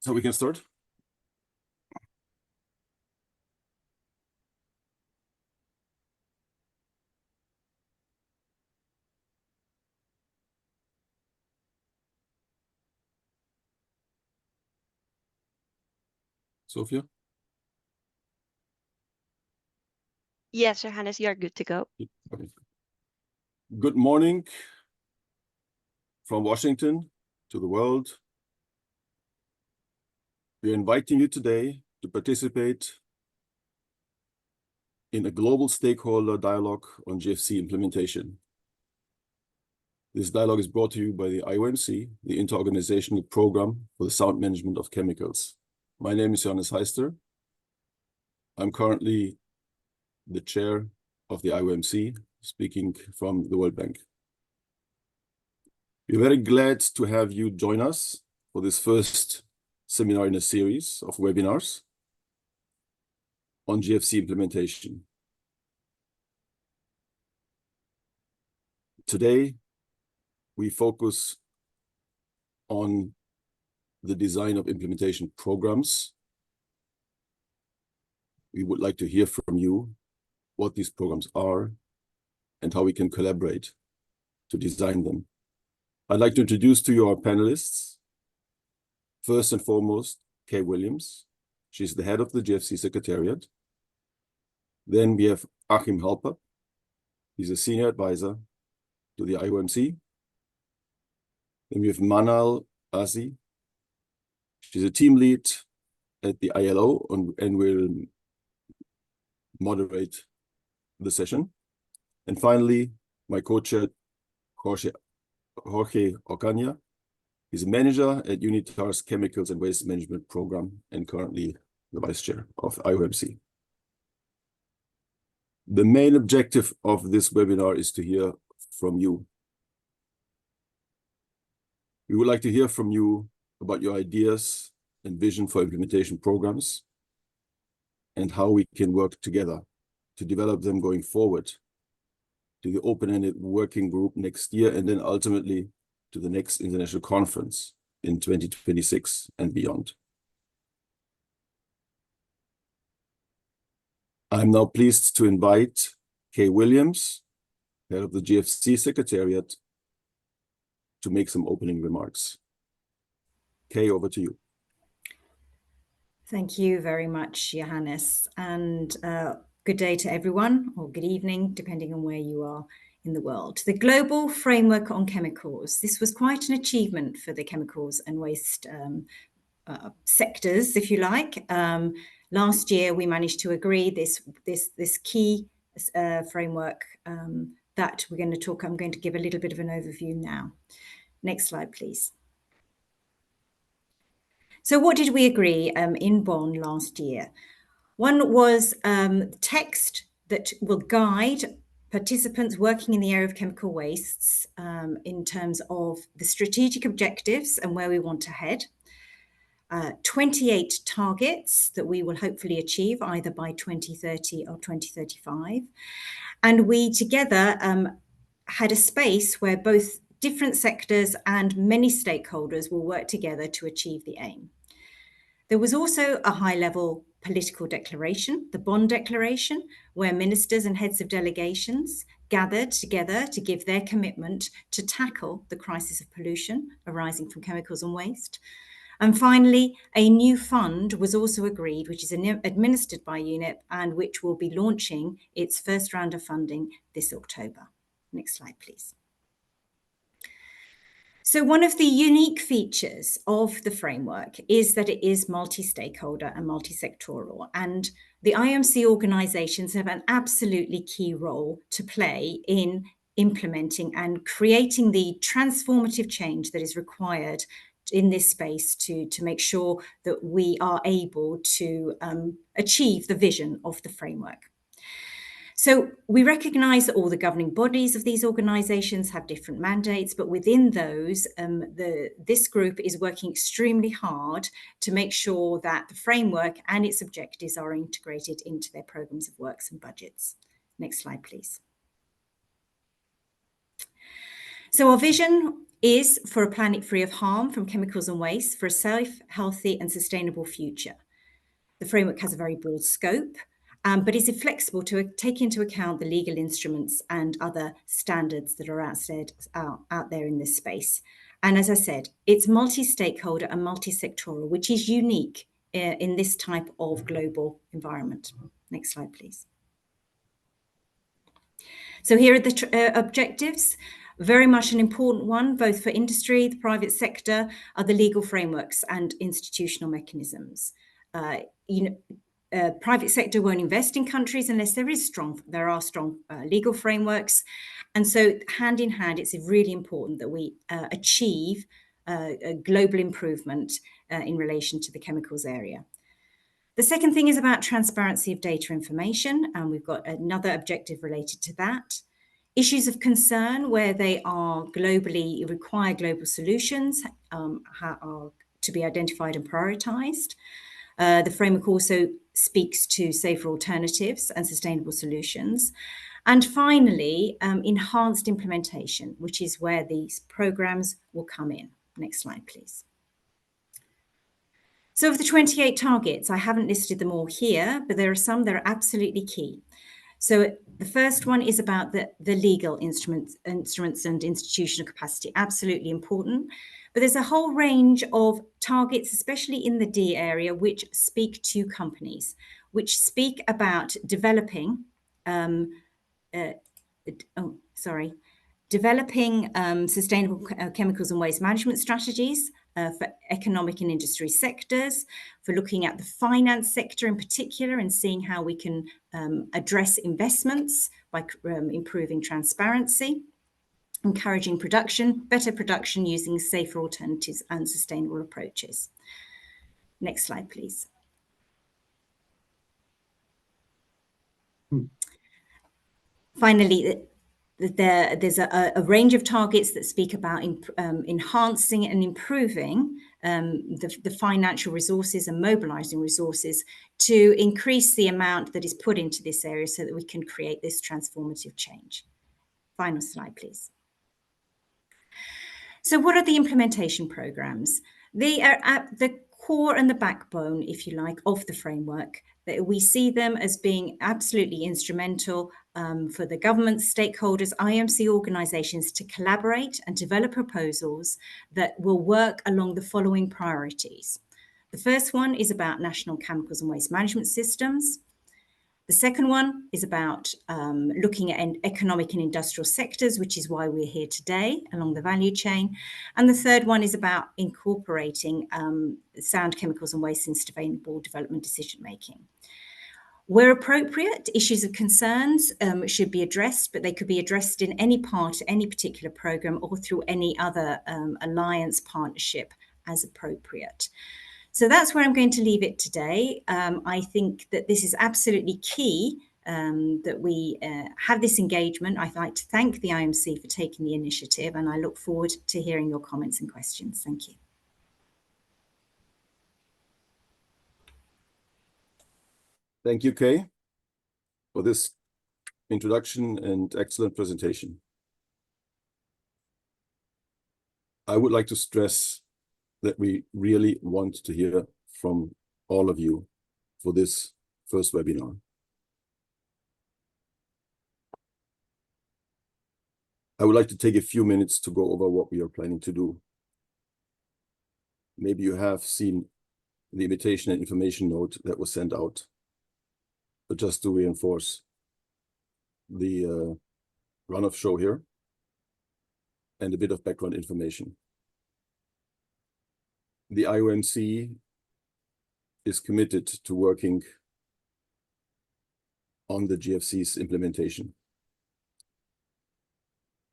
So we can start. Sophia? Yes, Johannes, you're good to go. Okay. Good morning from Washington to the world. We're inviting you today to participate in a global stakeholder dialogue on GFC implementation. This dialogue is brought to you by the IOMC, the Interorganizational Program for the Sound Management of Chemicals. My name is Johannes Heister. I'm currently the chair of the IOMC, speaking from the World Bank. We're very glad to have you join us for this first seminar in a series of webinars on GFC implementation. Today, we focus on the design of implementation programs. We would like to hear from you what these programs are and how we can collaborate to design them. I'd like to introduce to you our panelists. First and foremost, Kay Williams. She's the head of the GFC Secretariat. Then we have Achim Halper. He's a senior advisor to the IOMC. Then we have Manal Azi. She's a team lead at the ILO and will moderate the session. And finally, my co-chair, Jorge Ocaña. He's a manager at Unitar's Chemicals and Waste Management Program and currently the vice chair of IOMC. The main objective of this webinar is to hear from you. We would like to hear from you about your ideas and vision for implementation programs and how we can work together to develop them going forward to the open-ended working group next year and then ultimately to the next international conference in 2026 and beyond. I'm now pleased to invite Kay Williams, head of the GFC Secretariat, to make some opening remarks. Kay, over to you. Thank you very much, Johannes, and good day to everyone, or good evening, depending on where you are in the world. The Global Framework on Chemicals. This was quite an achievement for the chemicals and waste sectors, if you like. Last year, we managed to agree this key framework that we're going to talk. I'm going to give a little bit of an overview now. Next slide, please. So what did we agree in Bonn last year? One was text that will guide participants working in the area of chemical wastes in terms of the strategic objectives and where we want to head. 28 targets that we will hopefully achieve either by 2030 or 2035. And we together had a space where both different sectors and many stakeholders will work together to achieve the aim. There was also a high-level political declaration, the Bonn Declaration, where ministers and heads of delegations gathered together to give their commitment to tackle the crisis of pollution arising from chemicals and waste. And finally, a new fund was also agreed, which is administered by UNEP and which will be launching its first round of funding this October. Next slide, please. So one of the unique features of the framework is that it is multi-stakeholder and multi-sectoral, and the IOMC organisations have an absolutely key role to play in implementing and creating the transformative change that is required in this space to make sure that we are able to achieve the vision of the framework. So we recognise that all the governing bodies of these organisations have different mandates, but within those, this group is working extremely hard to make sure that the framework and its objectives are integrated into their programmes of works and budgets. Next slide, please. So our vision is for a planet free of harm from chemicals and waste, for a safe, healthy and sustainable future. The framework has a very broad scope, but is flexible to take into account the legal instruments and other standards that are out there in this space. And as I said, it's multi-stakeholder and multi-sectoral, which is unique in this type of global environment. Next slide, please. So here are the objectives. Very much an important one, both for industry, the private sector, are the legal frameworks and institutional mechanisms. Private sector won't invest in countries unless there are strong legal frameworks. And so hand in hand, it's really important that we achieve a global improvement in relation to the chemicals area. The second thing is about transparency of data information, and we've got another objective related to that. Issues of concern where they are require global solutions are to be identified and prioritised. The framework also speaks to safer alternatives and sustainable solutions. And finally, enhanced implementation, which is where these programmes will come in. Next slide, please. So of the 28 targets, I haven't listed them all here, but there are some that are absolutely key. So the first one is about the legal instruments and institutional capacity, absolutely important. But there's a whole range of targets, especially in the D area, which speak to companies, which speak about developing sustainable chemicals and waste management strategies for economic and industry sectors, for looking at the finance sector in particular and seeing how we can address investments by improving transparency, encouraging better production using safer alternatives and sustainable approaches. Next slide, please. Finally, there's a range of targets that speak about enhancing and improving the financial resources and mobilising resources to increase the amount that is put into this area so that we can create this transformative change. Final slide, please. So what are the implementation programmes? They are at the core and the backbone, if you like, of the framework. We see them as being absolutely instrumental for the government, stakeholders, IOMC organisations to collaborate and develop proposals that will work along the following priorities. The first one is about national chemicals and waste management systems. The second one is about looking at economic and industrial sectors, which is why we're here today along the value chain. And the third one is about incorporating sound chemicals and waste in sustainable development decision-making. Where appropriate, issues of concerns should be addressed, but they could be addressed in any part, any particular programme or through any other alliance partnership as appropriate. So that's where I'm going to leave it today. I think that this is absolutely key that we have this engagement. I'd like to thank the IOMC for taking the initiative, and I look forward to hearing your comments and questions. Thank you. Thank you, Kay, for this introduction and excellent presentation. I would like to stress that we really want to hear from all of you for this first webinar. I would like to take a few minutes to go over what we are planning to do. Maybe you have seen the invitation and information note that was sent out, but just to reinforce the run-off show here and a bit of background information. The IOMC is committed to working on the GFC's implementation.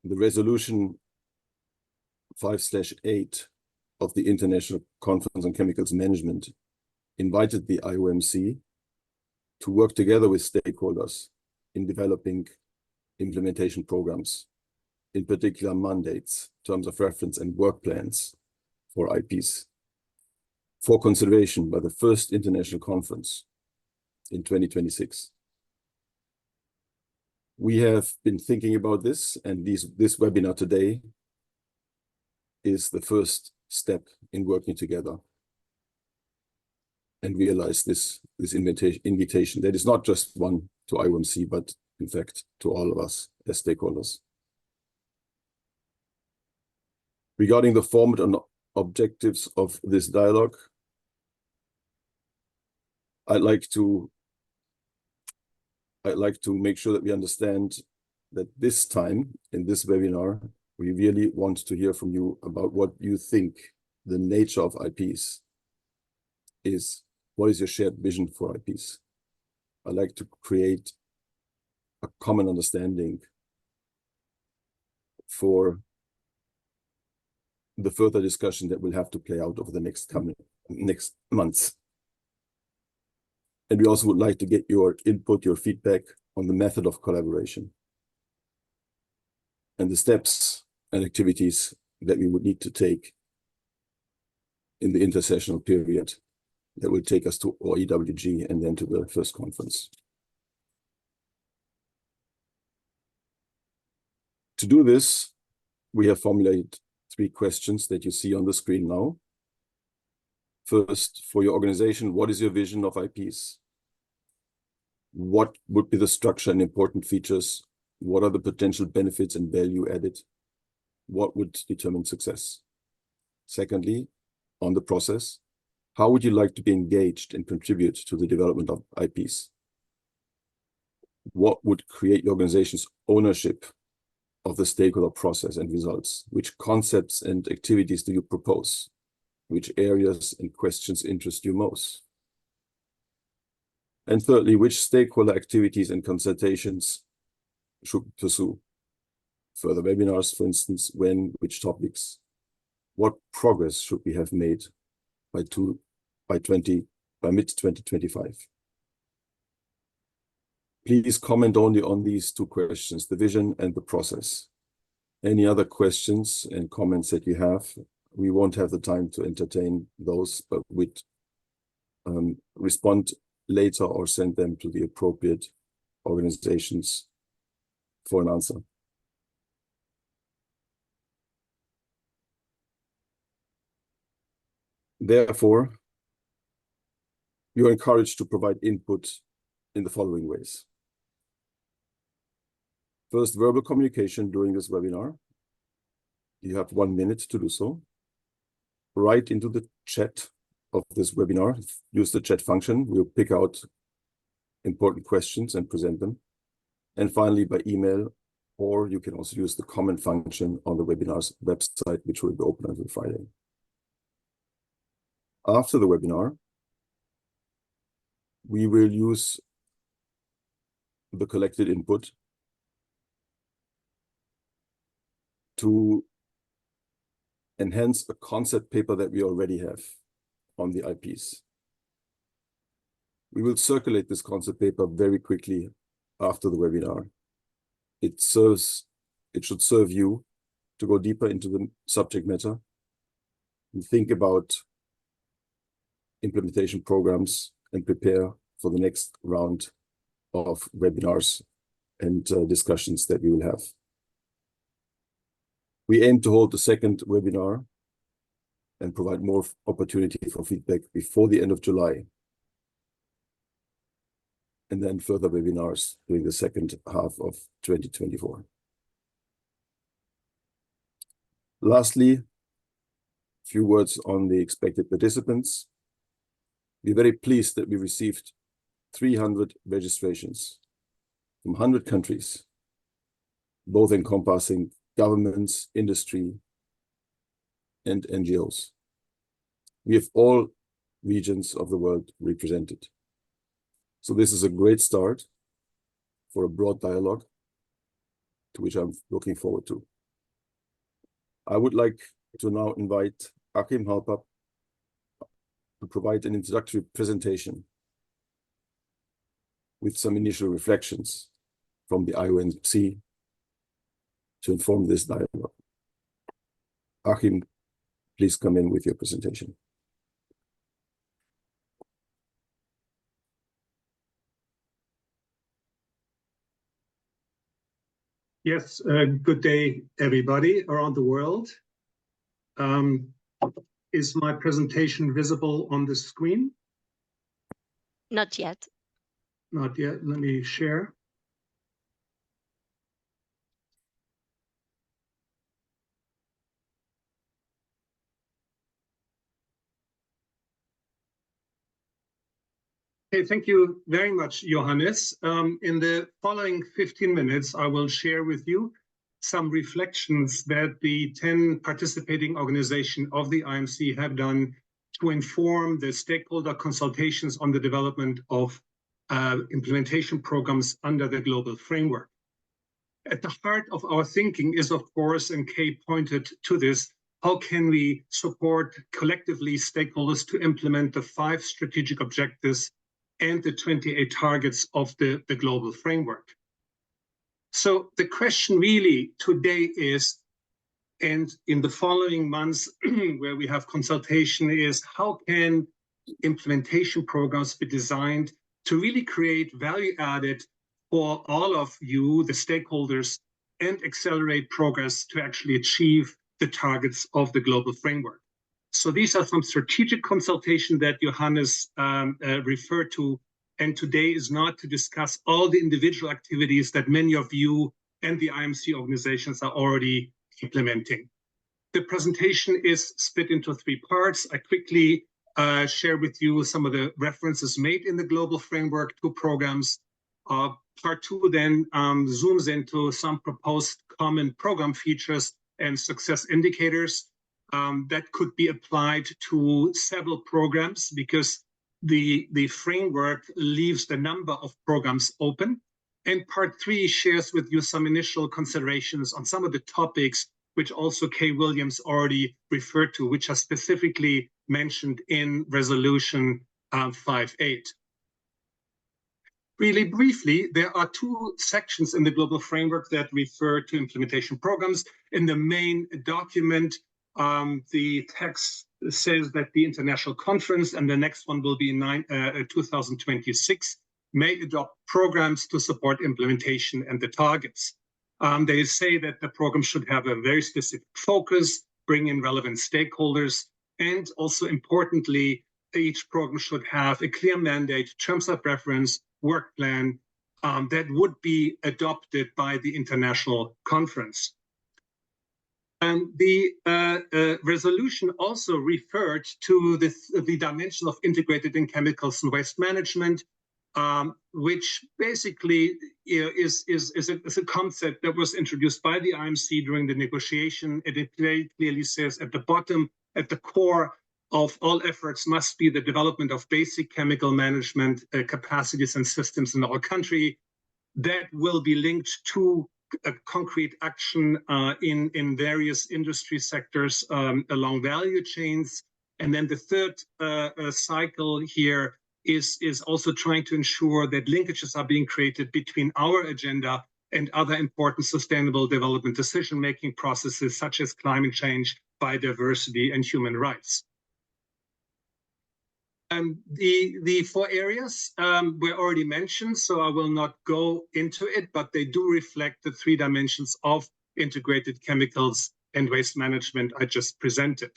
The resolution 5/8 of the International Conference on Chemicals Management invited the IOMC to work together with stakeholders in developing implementation programs, in particular mandates, terms of reference and work plans for IPs, for consideration by the first international conference in 2026. We have been thinking about this, and this webinar today is the first step in working together and realize this invitation that is not just one to IOMC, but in fact to all of us as stakeholders. Regarding the format and objectives of this dialogue, I'd like to make sure that we understand that this time in this webinar, we really want to hear from you about what you think the nature of IPs is. What is your shared vision for IPs? I'd like to create a common understanding for the further discussion that will have to play out over the next months. And we also would like to get your input, your feedback on the method of collaboration and the steps and activities that we would need to take in the intersessional period that will take us to our EWG and then to the first conference. To do this, we have formulated 3 questions that you see on the screen now. First, for your organization, what is your vision of IPs? What would be the structure and important features? What are the potential benefits and value added? What would determine success? Secondly, on the process, how would you like to be engaged and contribute to the development of IPs? What would create your organization's ownership of the stakeholder process and results? Which concepts and activities do you propose? Which areas and questions interest you most? And thirdly, which stakeholder activities and consultations should pursue? Further webinars, for instance, when, which topics? What progress should we have made by mid-2025? Please comment only on these 2 questions, the vision and the process. Any other questions and comments that you have, we won't have the time to entertain those, but we'd respond later or send them to the appropriate organizations for an answer. Therefore, you're encouraged to provide input in the following ways. First, verbal communication during this webinar. You have 1 minute to do so. Write into the chat of this webinar. Use the chat function. We'll pick out important questions and present them. And finally, by email, or you can also use the comment function on the webinar's website, which will be open until Friday. After the webinar, we will use the collected input to enhance a concept paper that we already have on the IPs. We will circulate this concept paper very quickly after the webinar. It should serve you to go deeper into the subject matter and think about implementation programs and prepare for the next round of webinars and discussions that we will have. We aim to hold the second webinar and provide more opportunity for feedback before the end of July, and then further webinars during the second half of 2024. Lastly, a few words on the expected participants. We're very pleased that we received 300 registrations from 100 countries, both encompassing governments, industry, and NGOs. We have all regions of the world represented. So this is a great start for a broad dialogue to which I'm looking forward to. I would like to now invite Achim Halper to provide an introductory presentation with some initial reflections from the IOMC to inform this dialogue. Achim, please come in with your presentation. Yes, good day, everybody around the world. Is my presentation visible on the screen? Not yet. Not yet. Let me share. Okay, thank you very much, Johannes. In the following 15 minutes, I will share with you some reflections that the 10 participating organizations of the IMC have done to inform the stakeholder consultations on the development of implementation programs under the global framework. At the heart of our thinking is, of course, and Kay pointed to this, how can we support collectively stakeholders to implement the 5 strategic objectives and the 28 targets of the global framework. So the question really today is, and in the following months where we have consultation, is how can implementation programs be designed to really create value added for all of you, the stakeholders, and accelerate progress to actually achieve the targets of the global framework. So these are some strategic consultation that Johannes referred to, and today is not to discuss all the individual activities that many of you and the IMC organizations are already implementing. The presentation is split into 3 parts. I quickly share with you some of the references made in the global framework to programs. Part 2 then zooms into some proposed common program features and success indicators that could be applied to several programs, because the framework leaves the number of programs open. And part 3 shares with you some initial considerations on some of the topics which also Kay Williams already referred to, which are specifically mentioned in Resolution 5.8. Really briefly, there are 2 sections in the global framework that refer to implementation programs. In the main document, the text says that the international conference, and the next one will be in 2026, may adopt programs to support implementation and the targets. They say that the program should have a very specific focus, bring in relevant stakeholders, and also importantly, each program should have a clear mandate, terms of reference, work plan that would be adopted by the international conference. And the resolution also referred to the dimension of integrated in chemicals and waste management, which basically is a concept that was introduced by the IMC during the negotiation. It very clearly says at the bottom, at the core of all efforts must be the development of basic chemical management capacities and systems in our country that will be linked to a concrete action in various industry sectors along value chains. And then the third cycle here is also trying to ensure that linkages are being created between our agenda and other important sustainable development decision-making processes such as climate change, biodiversity, and human rights. The 4 areas were already mentioned, so I will not go into it, but they do reflect the 3 dimensions of integrated chemicals and waste management I just presented.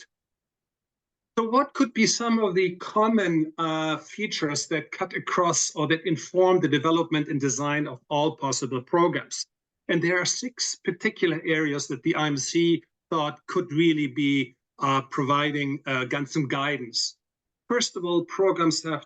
So what could be some of the common features that cut across or that inform the development and design of all possible programs? And there are 6 particular areas that the IMC thought could really be providing some guidance. First of all, programs have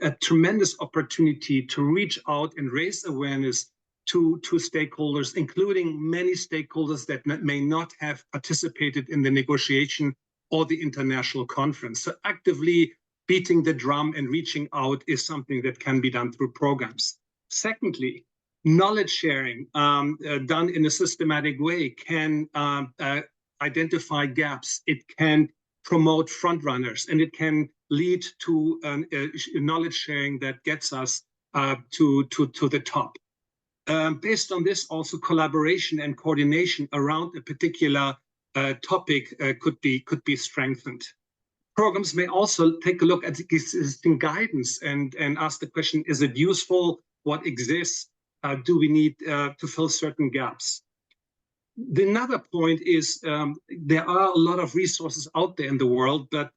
a tremendous opportunity to reach out and raise awareness to stakeholders, including many stakeholders that may not have participated in the negotiation or the international conference. So actively beating the drum and reaching out is something that can be done through programs. Secondly, knowledge sharing done in a systematic way can identify gaps. It can promote front runners, and it can lead to knowledge sharing that gets us to the top. Based on this, also collaboration and coordination around a particular topic could be strengthened. Programs may also take a look at existing guidance and ask the question, is it useful? What exists? Do we need to fill certain gaps? Another point is there are a lot of resources out there in the world, but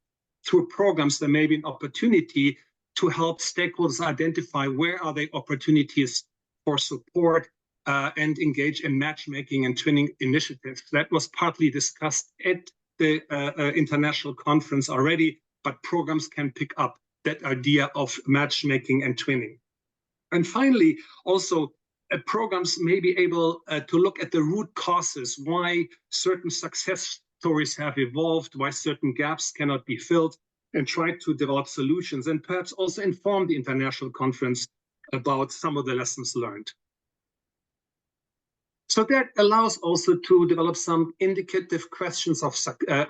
through programs there may be an opportunity to help stakeholders identify where are the opportunities for support and engage in matchmaking and twinning initiatives. That was partly discussed at the international conference already, but programs can pick up that idea of matchmaking and twinning. And finally, also, programs may be able to look at the root causes, why certain success stories have evolved, why certain gaps cannot be filled, and try to develop solutions, and perhaps also inform the international conference about some of the lessons learned. So that allows also to develop some indicative questions of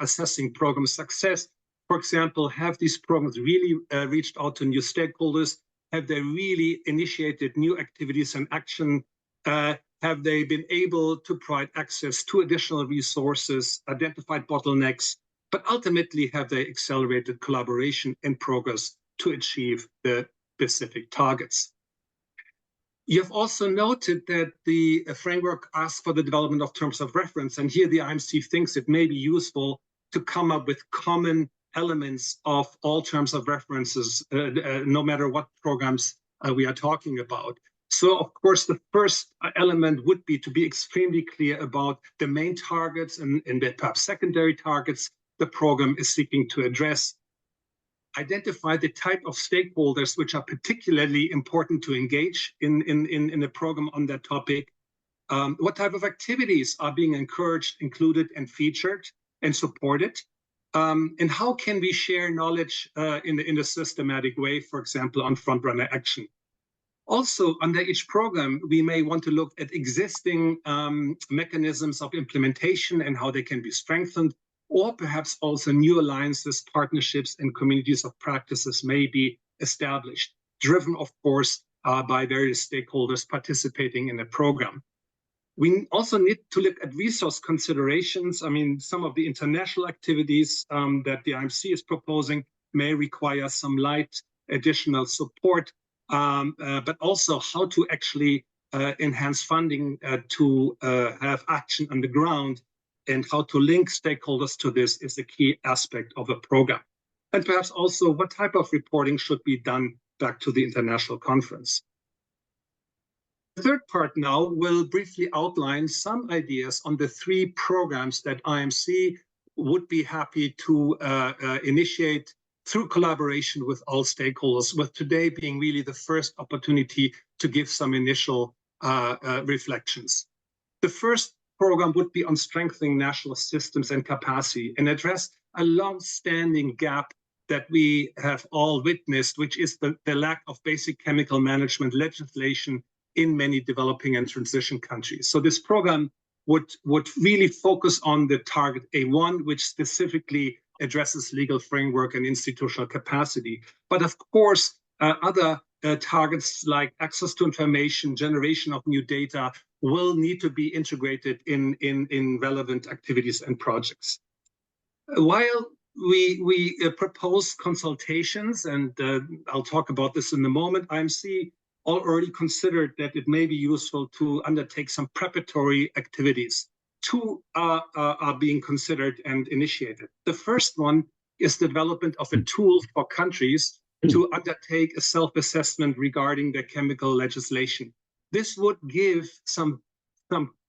assessing program success. For example, have these programs really reached out to new stakeholders? Have they really initiated new activities and action? Have they been able to provide access to additional resources, identified bottlenecks, but ultimately have they accelerated collaboration and progress to achieve the specific targets? You have also noted that the framework asks for the development of terms of reference, and here the IMC thinks it may be useful to come up with common elements of all terms of references, no matter what programs we are talking about. So, of course, the first element would be to be extremely clear about the main targets and the perhaps secondary targets the program is seeking to address. Identify the type of stakeholders which are particularly important to engage in a program on that topic. What type of activities are being encouraged, included, and featured and supported? And how can we share knowledge in a systematic way, for example, on front-runner action? Also, under each program, we may want to look at existing mechanisms of implementation and how they can be strengthened, or perhaps also new alliances, partnerships, and communities of practices may be established, driven, of course, by various stakeholders participating in the program. We also need to look at resource considerations. I mean, some of the international activities that the IMC is proposing may require some light additional support, but also how to actually enhance funding to have action on the ground, and how to link stakeholders to this is a key aspect of a program. And perhaps also what type of reporting should be done back to the international conference. The third part now will briefly outline some ideas on the three programs that IMC would be happy to initiate through collaboration with all stakeholders, with today being really the first opportunity to give some initial reflections. The first program would be on strengthening national systems and capacity and address a long-standing gap that we have all witnessed, which is the lack of basic chemical management legislation in many developing and transition countries. So this program would really focus on the target A1, which specifically addresses legal framework and institutional capacity. But of course, other targets like access to information, generation of new data will need to be integrated in relevant activities and projects. While we propose consultations, and I'll talk about this in a moment, IMC already considered that it may be useful to undertake some preparatory activities. Two are being considered and initiated. The first one is the development of a tool for countries to undertake a self-assessment regarding their chemical legislation. This would give some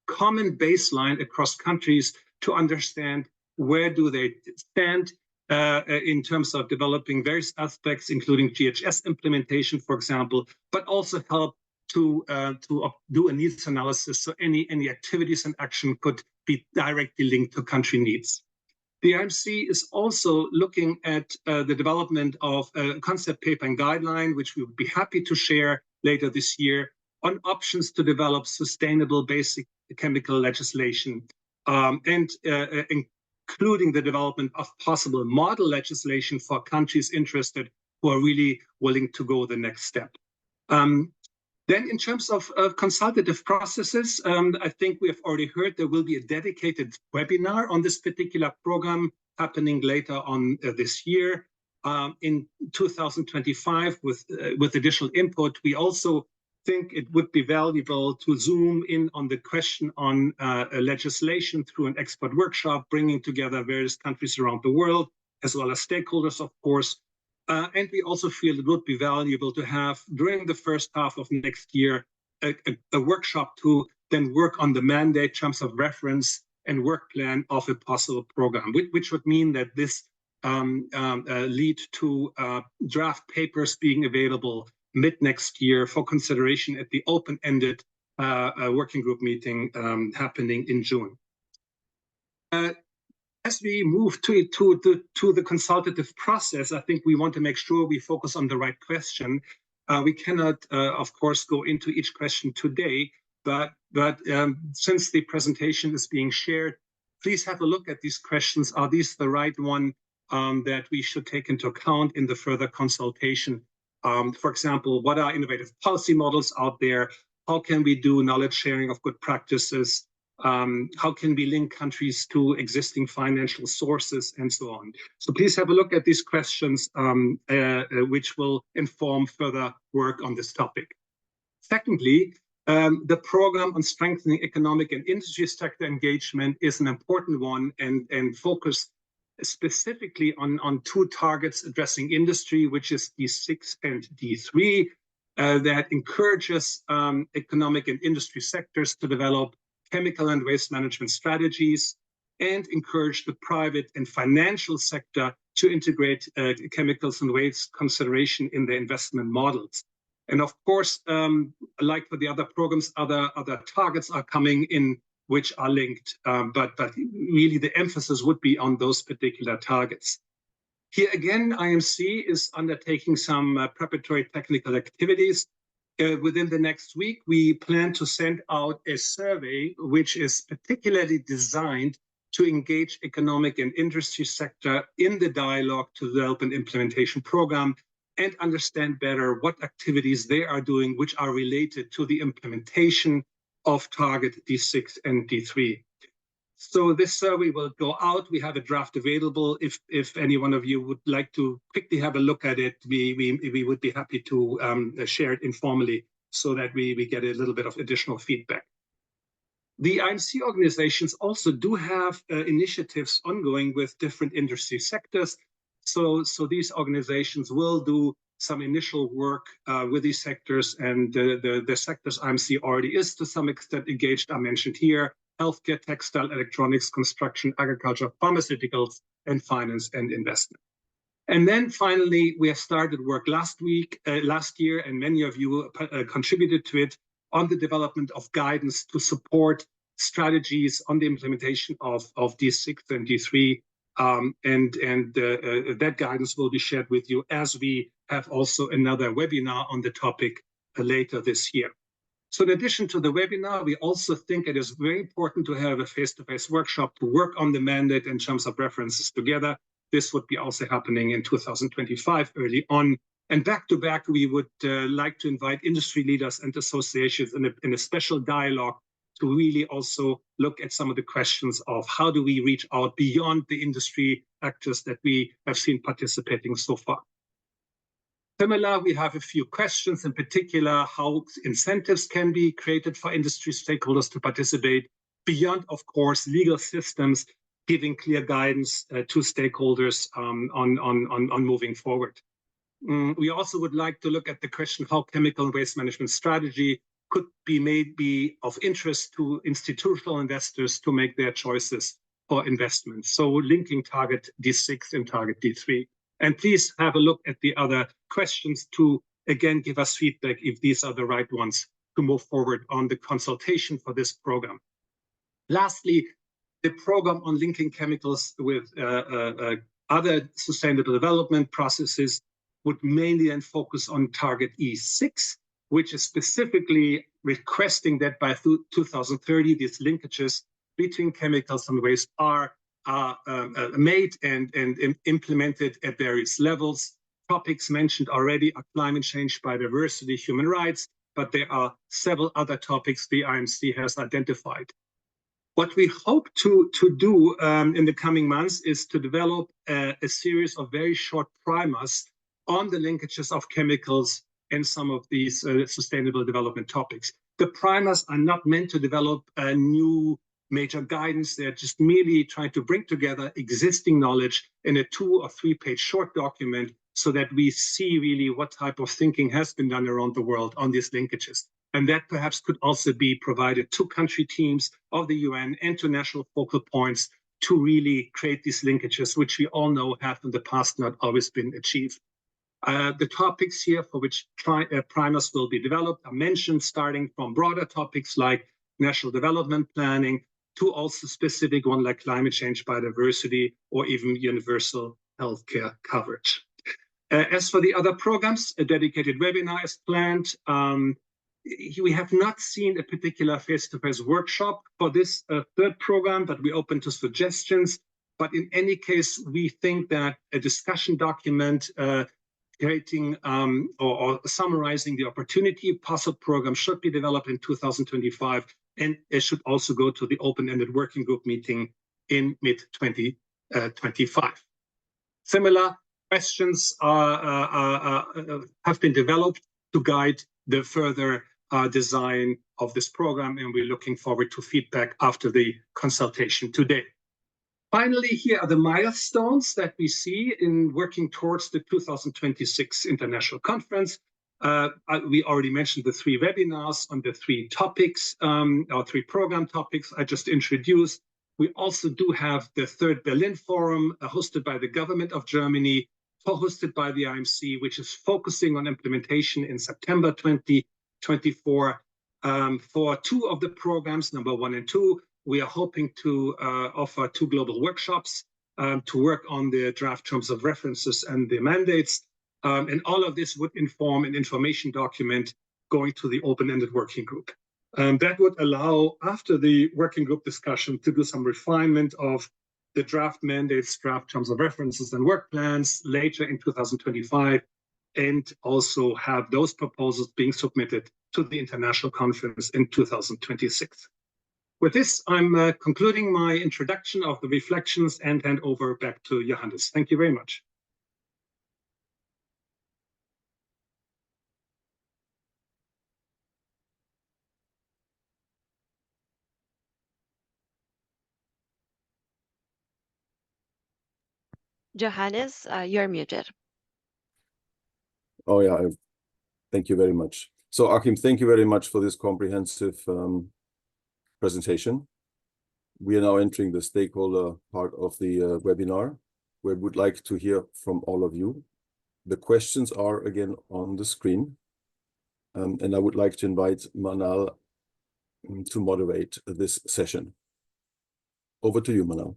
common baseline across countries to understand where do they stand in terms of developing various aspects, including GHS implementation, for example, but also help to do a needs analysis, so any activities and action could be directly linked to country needs. The IMC is also looking at the development of a concept paper and guideline, which we would be happy to share later this year, on options to develop sustainable basic chemical legislation, and including the development of possible model legislation for countries interested who are really willing to go the next step. Then in terms of consultative processes, I think we have already heard there will be a dedicated webinar on this particular program happening later on this year. In 2025, with additional input, we also think it would be valuable to zoom in on the question on legislation through an expert workshop, bringing together various countries around the world, as well as stakeholders, of course. And we also feel it would be valuable to have, during the first half of next year, a workshop to then work on the mandate, terms of reference, and work plan of a possible program, which would mean that this lead to draft papers being available mid-next year for consideration at the open-ended working group meeting happening in June. As we move to the consultative process, I think we want to make sure we focus on the right question. We cannot, of course, go into each question today, but since the presentation is being shared, please have a look at these questions. Are these the right one that we should take into account in the further consultation? For example, what are innovative policy models out there? How can we do knowledge sharing of good practices? How can we link countries to existing financial sources, and so on? So please have a look at these questions, which will inform further work on this topic. Secondly, the program on strengthening economic and industry sector engagement is an important one, and focus specifically on two targets addressing industry, which is D6 and D3, that encourages economic and industry sectors to develop chemical and waste management strategies, and encourage the private and financial sector to integrate chemicals and waste consideration in their investment models. And of course, like for the other programs, other targets are coming in which are linked, but really the emphasis would be on those particular targets. Here again, IMC is undertaking some preparatory technical activities. Within the next week, we plan to send out a survey which is particularly designed to engage economic and industry sector in the dialogue to develop an implementation program and understand better what activities they are doing which are related to the implementation of target D6 and D3. So this survey will go out. We have a draft available. If any one of you would like to quickly have a look at it, we would be happy to share it informally so that we get a little bit of additional feedback. The IMC organizations also do have initiatives ongoing with different industry sectors. So these organizations will do some initial work with these sectors, and the sectors IMC already is to some extent engaged are mentioned here: healthcare, textile, electronics, construction, agriculture, pharmaceuticals, and finance and investment. And then finally, we have started work last year, and many of you contributed to it, on the development of guidance to support strategies on the implementation of D6 and D3. That guidance will be shared with you as we have also another webinar on the topic later this year. So in addition to the webinar, we also think it is very important to have a face-to-face workshop to work on the mandate in terms of references together. This would be also happening in 2025 early on. And back to back, we would like to invite industry leaders and associations in a special dialogue to really also look at some of the questions of how do we reach out beyond the industry actors that we have seen participating so far. Similar, we have a few questions, in particular, how incentives can be created for industry stakeholders to participate beyond, of course, legal systems, giving clear guidance to stakeholders on moving forward. We also would like to look at the question how chemical and waste management strategy could be of interest to institutional investors to make their choices for investments. So linking target D6 and target D3. And please have a look at the other questions to, again, give us feedback if these are the right ones to move forward on the consultation for this program. Lastly, the program on linking chemicals with other sustainable development processes would mainly then focus on target E6, which is specifically requesting that by 2030, these linkages between chemicals and waste are made and implemented at various levels. Topics mentioned already are climate change, biodiversity, human rights, but there are several other topics the IMC has identified. What we hope to do in the coming months is to develop a series of very short primers on the linkages of chemicals and some of these sustainable development topics. The primers are not meant to develop a new major guidance. They're just merely trying to bring together existing knowledge in a 2 or 3 page short document so that we see really what type of thinking has been done around the world on these linkages. And that perhaps could also be provided to country teams of the UN and to national focal points to really create these linkages, which we all know have in the past not always been achieved. The topics here for which primers will be developed are mentioned, starting from broader topics like national development planning to also specific one like climate change, biodiversity, or even universal healthcare coverage. As for the other programs, a dedicated webinar is planned. We have not seen a particular face-to-face workshop for this third program, but we're open to suggestions. But in any case, we think that a discussion document creating or summarizing the opportunity puzzle program should be developed in 2025, and it should also go to the open-ended working group meeting in mid-2025. Similar questions have been developed to guide the further design of this program, and we're looking forward to feedback after the consultation today. Finally, here are the milestones that we see in working towards the 2026 International Conference. We already mentioned the 3 webinars on the 3 topics, or 3 program topics I just introduced. We also do have the 3rd Berlin Forum hosted by the government of Germany, co-hosted by the IOMC, which is focusing on implementation in September 2024. For 2 of the programs, number 1 and 2, we are hoping to offer 2 global workshops to work on the draft terms of references and the mandates. And all of this would inform an information document going to the open-ended working group. That would allow, after the working group discussion, to do some refinement of the draft mandates, draft terms of references, and work plans later in 2025, and also have those proposals being submitted to the international conference in 2026. With this, I'm concluding my introduction of the reflections and hand over back to Johannes. Thank you very much. Johannes, you're muted. Oh yeah, thank you very much. So Achim, thank you very much for this comprehensive presentation. We are now entering the stakeholder part of the webinar, where we would like to hear from all of you. The questions are again on the screen, and I would like to invite Manal to moderate this session. Over to you, Manal.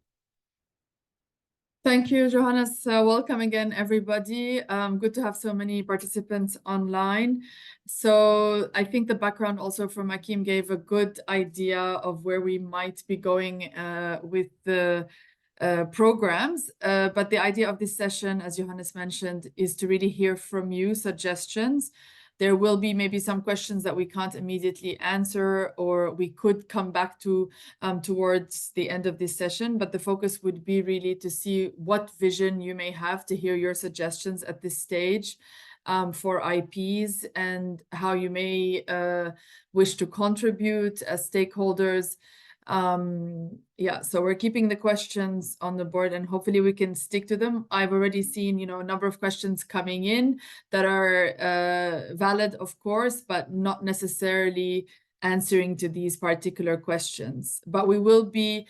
Thank you, Johannes. Welcome again, everybody. Good to have so many participants online. So I think the background also from Achim gave a good idea of where we might be going with the programs. But the idea of this session, as Johannes mentioned, is to really hear from you suggestions. There will be maybe some questions that we can't immediately answer, or we could come back to towards the end of this session. But the focus would be really to see what vision you may have, to hear your suggestions at this stage for IPs, and how you may wish to contribute as stakeholders. Yeah, so we're keeping the questions on the board, and hopefully we can stick to them. I've already seen, a number of questions coming in that are valid, of course, but not necessarily answering to these particular questions. But we will be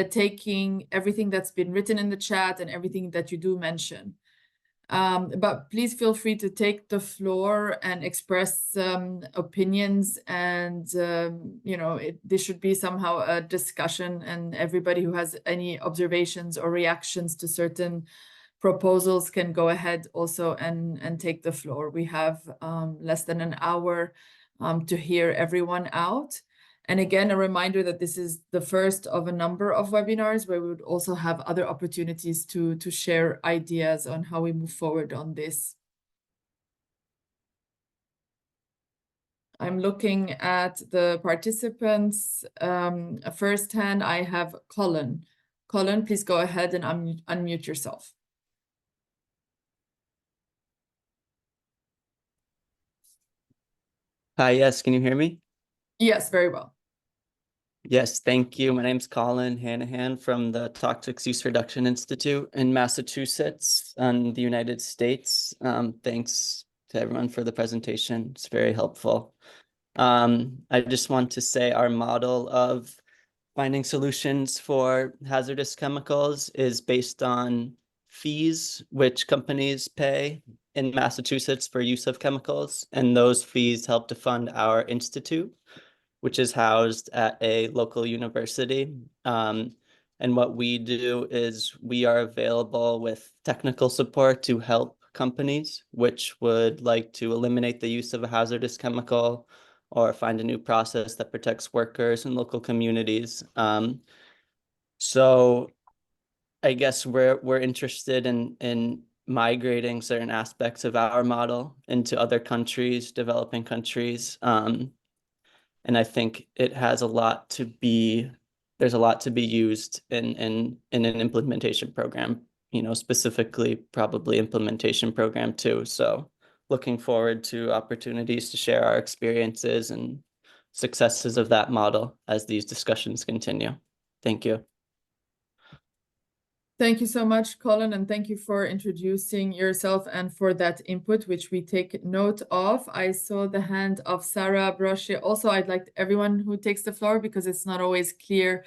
taking everything that's been written in the chat and everything that you do mention. But please feel free to take the floor and express opinions, and this should be somehow a discussion, and everybody who has any observations or reactions to certain proposals can go ahead also and take the floor. We have less than an hour to hear everyone out. And again, a reminder that this is the first of a number of webinars where we would also have other opportunities to share ideas on how we move forward on this. I'm looking at the participants. Firsthand, I have Colin. Colin, please go ahead and unmute yourself. Hi, yes, can you hear me? Yes, very well. Yes, thank you. My name's Colin Hanahan from the Toxic Use Reduction Institute in Massachusetts in the United States. Thanks to everyone for the presentation. It's very helpful. I just want to say our model of finding solutions for hazardous chemicals is based on fees which companies pay in Massachusetts for use of chemicals, and those fees help to fund our institute, which is housed at a local university. And what we do is we are available with technical support to help companies which would like to eliminate the use of a hazardous chemical or find a new process that protects workers and local communities. So I guess we're interested in migrating certain aspects of our model into other countries, developing countries. And I think it has a lot to be, there's a lot to be used in an implementation program, you know, specifically probably implementation program too. So looking forward to opportunities to share our experiences and successes of that model as these discussions continue. Thank you. Thank you so much, Colin, and thank you for introducing yourself and for that input, which we take note of. I saw the hand of Sarah Brochet. Also, I'd like everyone who takes the floor, because it's not always clear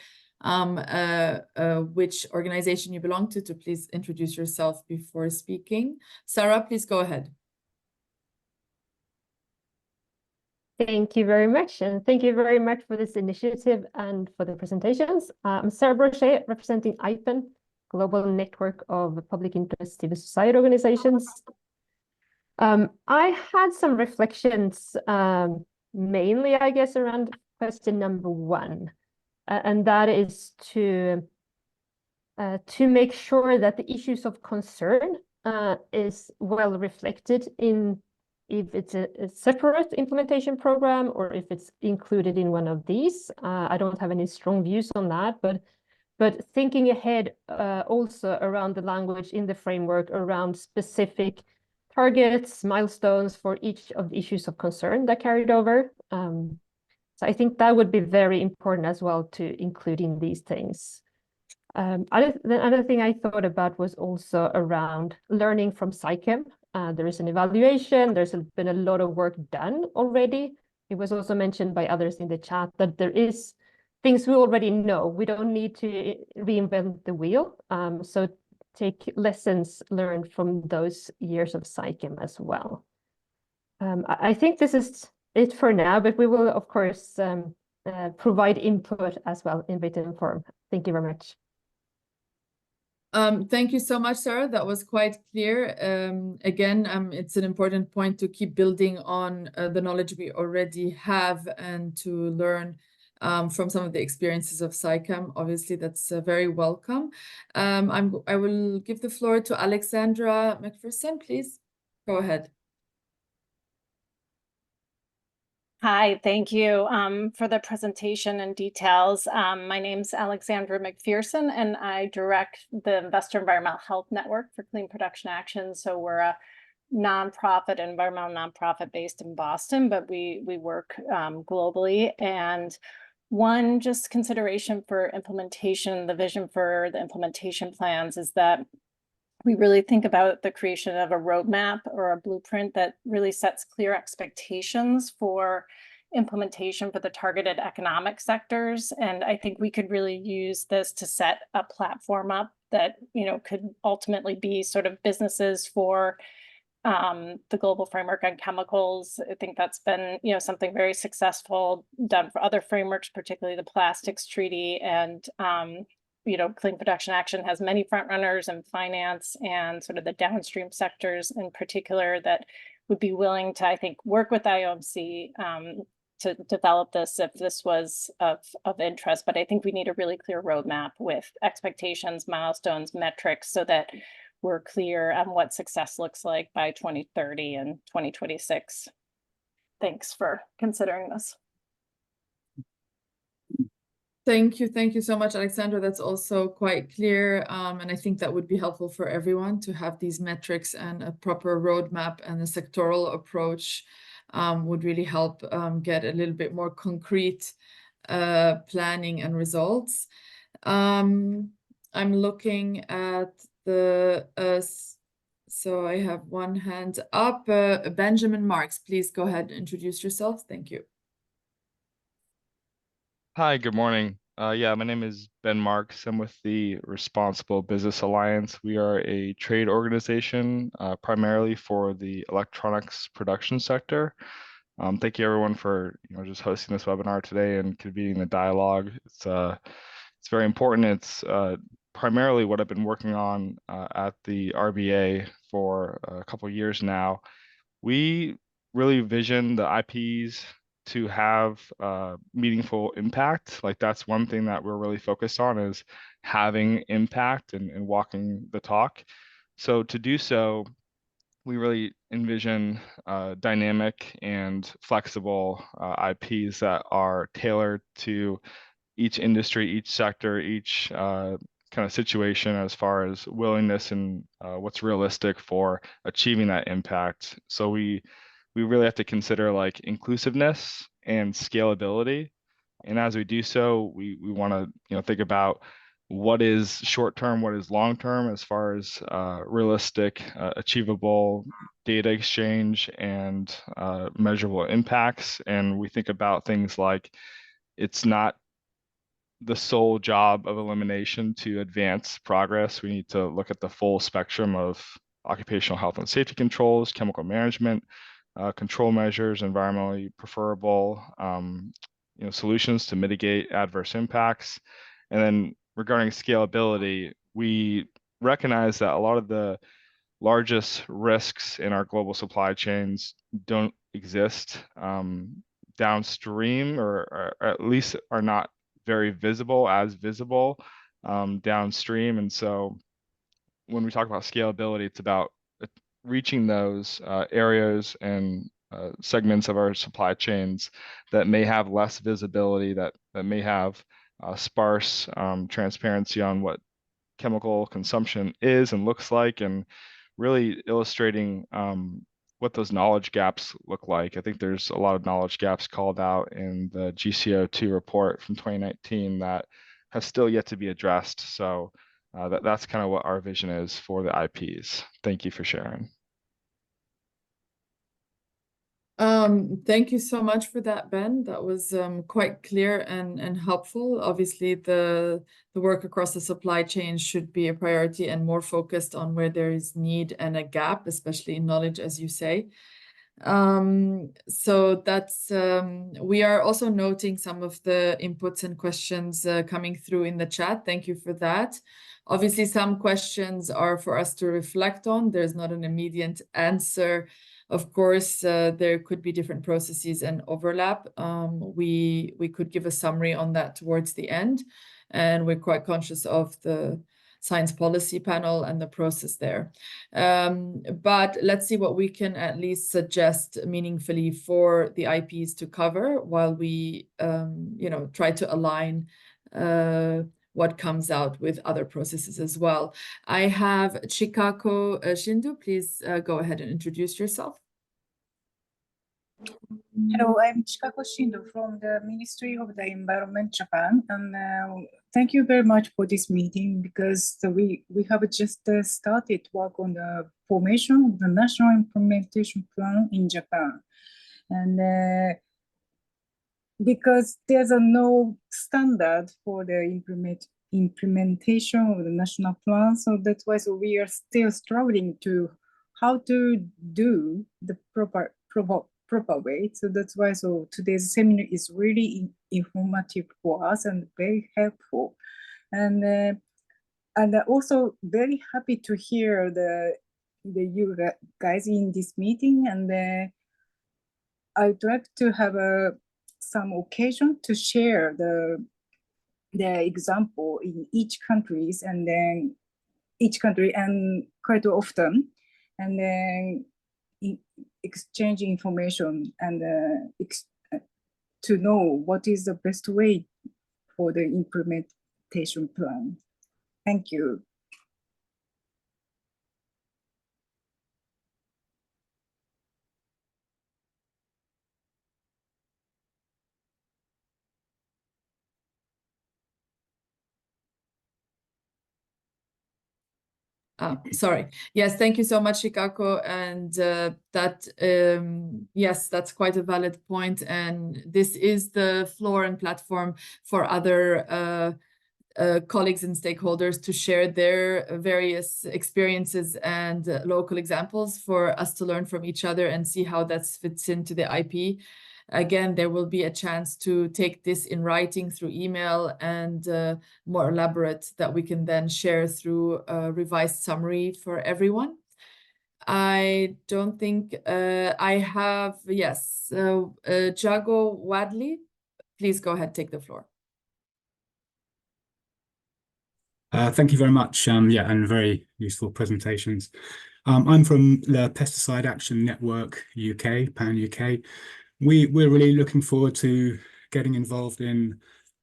which organization you belong to please introduce yourself before speaking. Sarah, please go ahead. Thank you very much, and thank you very much for this initiative and for the presentations. I'm Sarah Brochet, representing IPEN, Global Network of Public Interest Civil Society Organizations. I had some reflections, mainly, I guess, around question number 1, and that is to make sure that the issues of concern is well reflected in if it's a separate implementation program or if it's included in one of these. I don't have any strong views on that, but thinking ahead also around the language in the framework around specific targets, milestones for each of the issues of concern that carried over. So I think that would be very important as well to include in these things. The other thing I thought about was also around learning from SciChem. There is an evaluation, there's been a lot of work done already. It was also mentioned by others in the chat that there is things we already know. We don't need to reinvent the wheel. So take lessons learned from those years of SciChem as well. I think this is it for now, but we will, of course, provide input as well in written form. Thank you very much. Thank you so much, Sarah. That was quite clear. Again, it's an important point to keep building on the knowledge we already have and to learn from some of the experiences of SciChem. Obviously, that's very welcome. I will give the floor to Alexandra McPherson, please. Go ahead. Hi, thank you for the presentation and details. My name's Alexandra McPherson, and I direct the Investor Environmental Health Network for Clean Production Action. So we're a nonprofit, environmental nonprofit based in Boston, but we work globally. And one just consideration for implementation, the vision for the implementation plans is that we really think about the creation of a roadmap or a blueprint that really sets clear expectations for implementation for the targeted economic sectors. And I think we could really use this to set a platform up that, you know, could ultimately be sort of businesses for the global framework on chemicals. I think that's been, you know, something very successful done for other frameworks, particularly the Plastics Treaty. And you know, Clean Production Action has many front runners in finance and sort of the downstream sectors in particular that would be willing to, I think, work with IOMC to develop this if this was of interest. But I think we need a really clear roadmap with expectations, milestones, metrics, so that we're clear on what success looks like by 2030 and 2026. Thanks for considering this. Thank you so much, Alexandra. That's also quite clear. And I think that would be helpful for everyone to have these metrics and a proper roadmap and a sectoral approach would really help get a little bit more concrete planning and results. I'm looking at the, so I have one hand up. Benjamin Marks, please go ahead and introduce yourself. Thank you. Hi, good morning. Yeah, my name is Ben Marks. I'm with the Responsible Business Alliance. We are a trade organization primarily for the electronics production sector. Thank you everyone for just hosting this webinar today and convening the dialogue. It's very important. It's primarily what I've been working on at the RBA for a couple of years now. We really vision the IPs to have meaningful impact. Like that's one thing that we're really focused on, is having impact and walking the talk. So to do so, we really envision dynamic and flexible IPs that are tailored to each industry, each sector, each kind of situation as far as willingness and what's realistic for achieving that impact. So we really have to consider like inclusiveness and scalability. And as we do so, we want to think about what is short term, what is long term, as far as realistic, achievable data exchange and measurable impacts. And we think about things like it's not the sole job of elimination to advance progress. We need to look at the full spectrum of occupational health and safety controls, chemical management, control measures, environmentally preferable solutions to mitigate adverse impacts. And then regarding scalability, we recognize that a lot of the largest risks in our global supply chains don't exist downstream, or at least are not very visible downstream. And so when we talk about scalability, it's about reaching those areas and segments of our supply chains that may have less visibility, that may have sparse transparency on what chemical consumption is and looks like, and really illustrating what those knowledge gaps look like. I think there's a lot of knowledge gaps called out in the GCO2 report from 2019 that have still yet to be addressed. So that's kind of what our vision is for the IPs. Thank you for sharing. Thank you so much for that, Ben. That was quite clear and helpful. Obviously, the work across the supply chain should be a priority and more focused on where there is need and a gap, especially in knowledge, as you say. So that's we are also noting some of the inputs and questions coming through in the chat. Thank you for that. Obviously, some questions are for us to reflect on. There's not an immediate answer. Of course, there could be different processes and overlap. We could give a summary on that towards the end, and we're quite conscious of the science policy panel and the process there. But let's see what we can at least suggest meaningfully for the IPs to cover, while we try to align what comes out with other processes as well. I have Chikako Shindu. Please go ahead and introduce yourself. Hello, I'm Chikako Shindo from the Ministry of the Environment, Japan. And thank you very much for this meeting, because we have just started work on the formation of the National Implementation Plan in Japan. And because there's no standard for the implementation of the national plan, so that's why we are still struggling to how to do the proper way. So that's why today's seminar is really informative for us and very helpful. And also very happy to hear you guys in this meeting. And I'd like to have some occasion to share the example in each country and quite often, and then exchange information and to know what is the best way for the implementation plan. Thank you. Sorry. Yes, thank you so much, Shikako. And yes, that's quite a valid point. And this is the floor and platform for other colleagues and stakeholders to share their various experiences and local examples for us to learn from each other and see how that fits into the IP. Again, there will be a chance to take this in writing through email and more elaborate that we can then share through a revised summary for everyone. I don't think I have, yes, Jago Wadley, please go ahead, take the floor. Thank you very much. Yeah, and very useful presentations. I'm from the Pesticide Action Network UK, Pan UK. We're really looking forward to getting involved in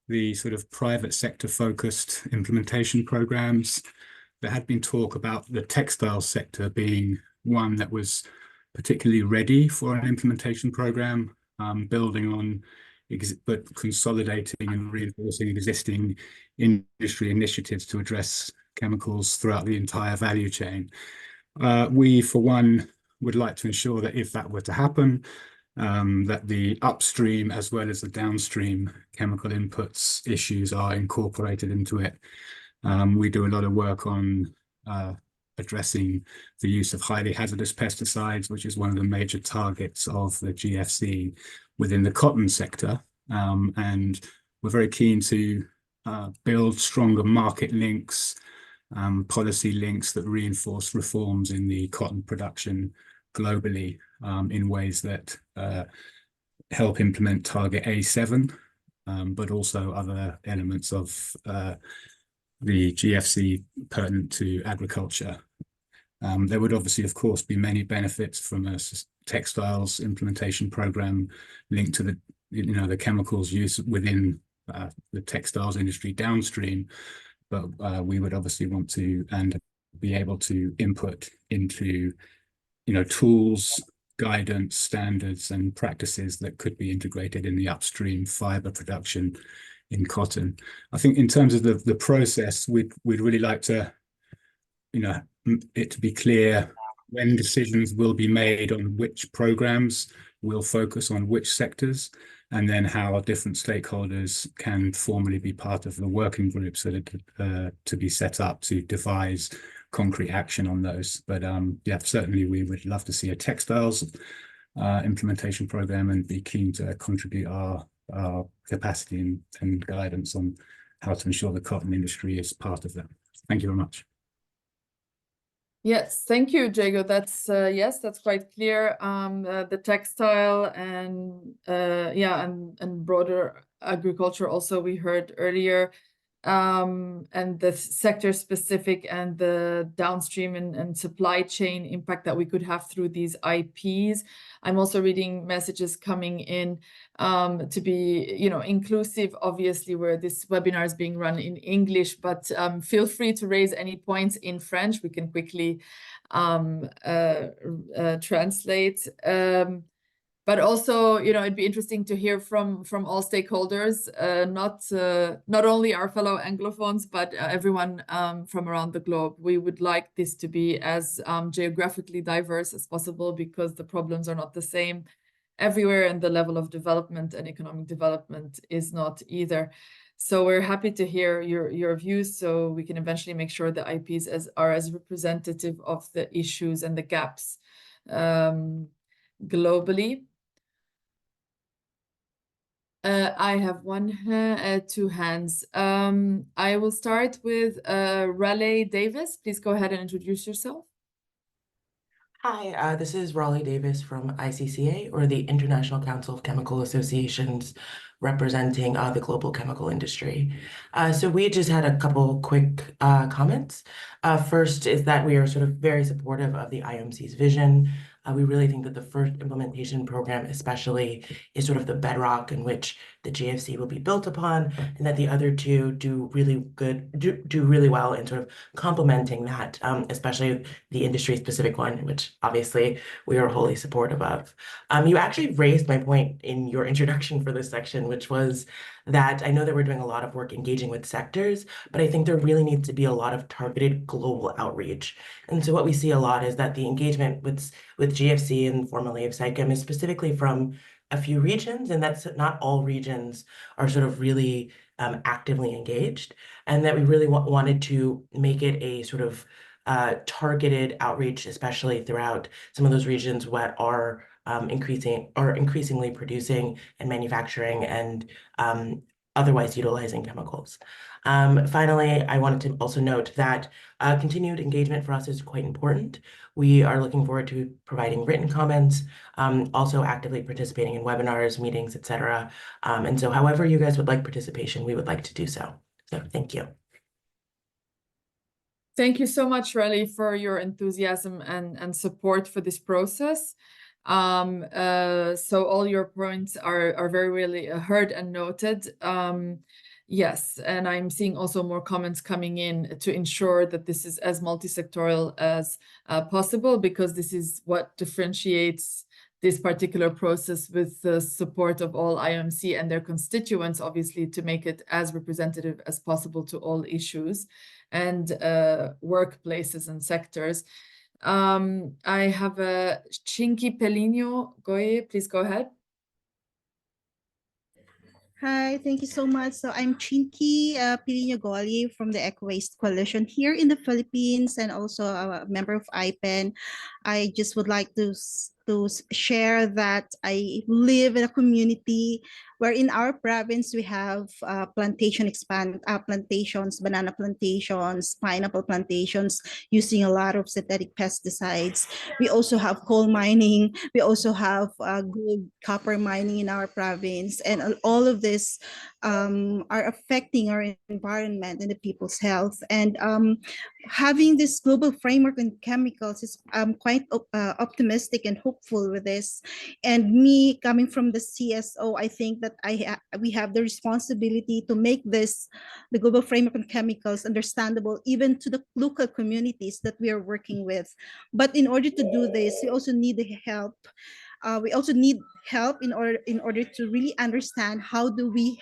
the sort of private sector focused implementation programs. There had been talk about the textile sector being one that was particularly ready for an implementation program, building on but consolidating and reinforcing existing industry initiatives to address chemicals throughout the entire value chain. We, for one, would like to ensure that if that were to happen, that the upstream as well as the downstream chemical inputs issues are incorporated into it. We do a lot of work on addressing the use of highly hazardous pesticides, which is one of the major targets of the GFC within the cotton sector. And we're very keen to build stronger market links, policy links that reinforce reforms in the cotton production globally in ways that help implement target A7, but also other elements of the GFC pertinent to agriculture. There would obviously, of course, be many benefits from a textiles implementation program linked to the chemicals used within the textiles industry downstream, but we would obviously want to and be able to input into tools, guidance, standards, and practices that could be integrated in the upstream fiber production in cotton. I think in terms of the process, we'd really like to, it to be clear when decisions will be made on which programs will focus on which sectors, and then how different stakeholders can formally be part of the working groups that are to be set up to devise concrete action on those. But yeah, certainly we would love to see a textiles implementation program and be keen to contribute our capacity and guidance on how to ensure the cotton industry is part of that. Thank you very much. Yes, thank you, Jago. That's yes, that's quite clear. The textile and yeah, and broader agriculture also we heard earlier, and the sector specific and the downstream and supply chain impact that we could have through these IPs. I'm also reading messages coming in to be, inclusive, obviously, where this webinar is being run in English, but feel free to raise any points in French. We can quickly translate. But also, it'd be interesting to hear from all stakeholders, not only our fellow Anglophones, but everyone from around the globe. We would like this to be as geographically diverse as possible, because the problems are not the same everywhere, and the level of development and economic development is not either. So we're happy to hear your views, so we can eventually make sure the IPs are as representative of the issues and the gaps globally. I have two hands. I will start with Raleigh Davis. Please go ahead and introduce yourself. Hi, this is Raleigh Davis from ICCA, or the International Council of Chemical Associations, representing the global chemical industry. So we just had a couple quick comments. First is that we are sort of very supportive of the IOMC's vision. We really think that the first implementation program especially is sort of the bedrock in which the GFC will be built upon, and that the other two do really well in sort of complementing that, especially the industry-specific one, which obviously we are wholly supportive of. You actually raised my point in your introduction for this section, which was that I know that we're doing a lot of work engaging with sectors, but I think there really needs to be a lot of targeted global outreach. And so what we see a lot is that the engagement with GFC and formerly of SICEM is specifically from a few regions, and that's not all regions are sort of really actively engaged, and that we really wanted to make it a sort of targeted outreach, especially throughout some of those regions what are increasingly producing and manufacturing and otherwise utilizing chemicals. Finally, I wanted to also note that continued engagement for us is quite important. We are looking forward to providing written comments, also actively participating in webinars, meetings, etc. And so however you guys would like participation, we would like to do so. So thank you. Thank you so much, Relly, for your enthusiasm and support for this process. So all your points are very really heard and noted. Yes, and I'm seeing also more comments coming in to ensure that this is as multi-sectoral as possible, because this is what differentiates this particular process with the support of all IOMC and their constituents, obviously, to make it as representative as possible to all issues and workplaces and sectors. I have a Chinky Pelino Goye, please go ahead. Hi, thank you so much. So I'm Chinky Pelino Goye from the Eco Waste Coalition here in the Philippines, and also a member of IPEN. I just would like to share that I live in a community where in our province we have plantations, banana plantations, pineapple plantations using a lot of synthetic pesticides. We also have coal mining. We also have gold, copper mining in our province, and all of this are affecting our environment and the people's health. And having this global framework on chemicals is quite optimistic and hopeful with this. And me coming from the CSO, I think that we have the responsibility to make the global framework on chemicals understandable even to the local communities that we are working with. But in order to do this, we also need the help. We also need help in order to really understand how do we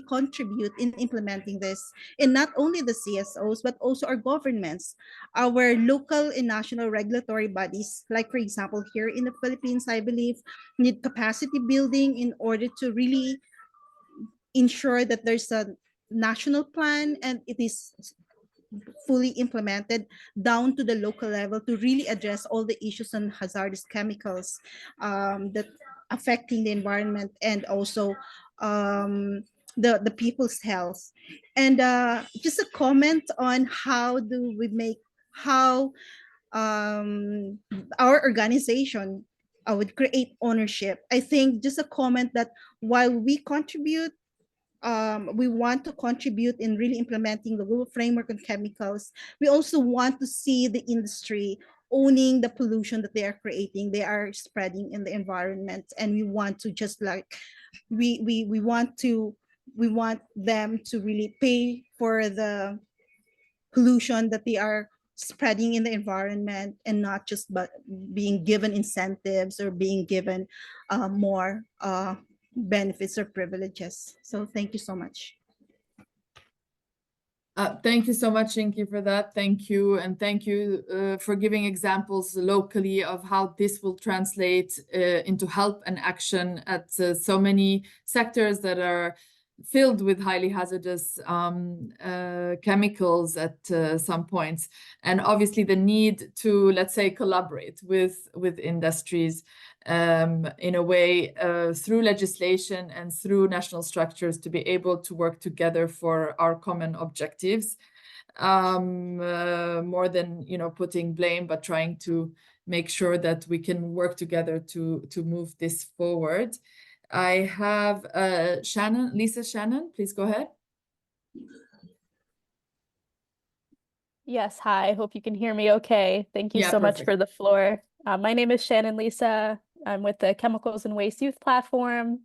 contribute in implementing this. And not only the CSOs, but also our governments, our local and national regulatory bodies, like for example, here in the Philippines, I believe, need capacity building in order to really ensure that there's a national plan and it is fully implemented down to the local level to really address all the issues on hazardous chemicals that affecting the environment and also the people's health. And just a comment on how our organization would create ownership. I think just a comment that while we contribute, we want to contribute in really implementing the global framework on chemicals, we also want to see the industry owning the pollution that they are creating, they are spreading in the environment. And we want to just like, we want them to really pay for the pollution that they are spreading in the environment, and not just but being given incentives or being given more benefits or privileges. So thank you so much. Thank you so much, Chinky, for that. Thank you. And thank you for giving examples locally of how this will translate into help and action at so many sectors that are filled with highly hazardous chemicals at some points. And obviously the need to, let's say, collaborate with industries in a way through legislation and through national structures to be able to work together for our common objectives, more than putting blame, but trying to make sure that we can work together to move this forward. I have Lisa Shannon, please go ahead. Yes, hi, I hope you can hear me okay. Thank you so much for the floor. My name is Shannon Lisa. I'm with the Chemicals and Waste Youth Platform.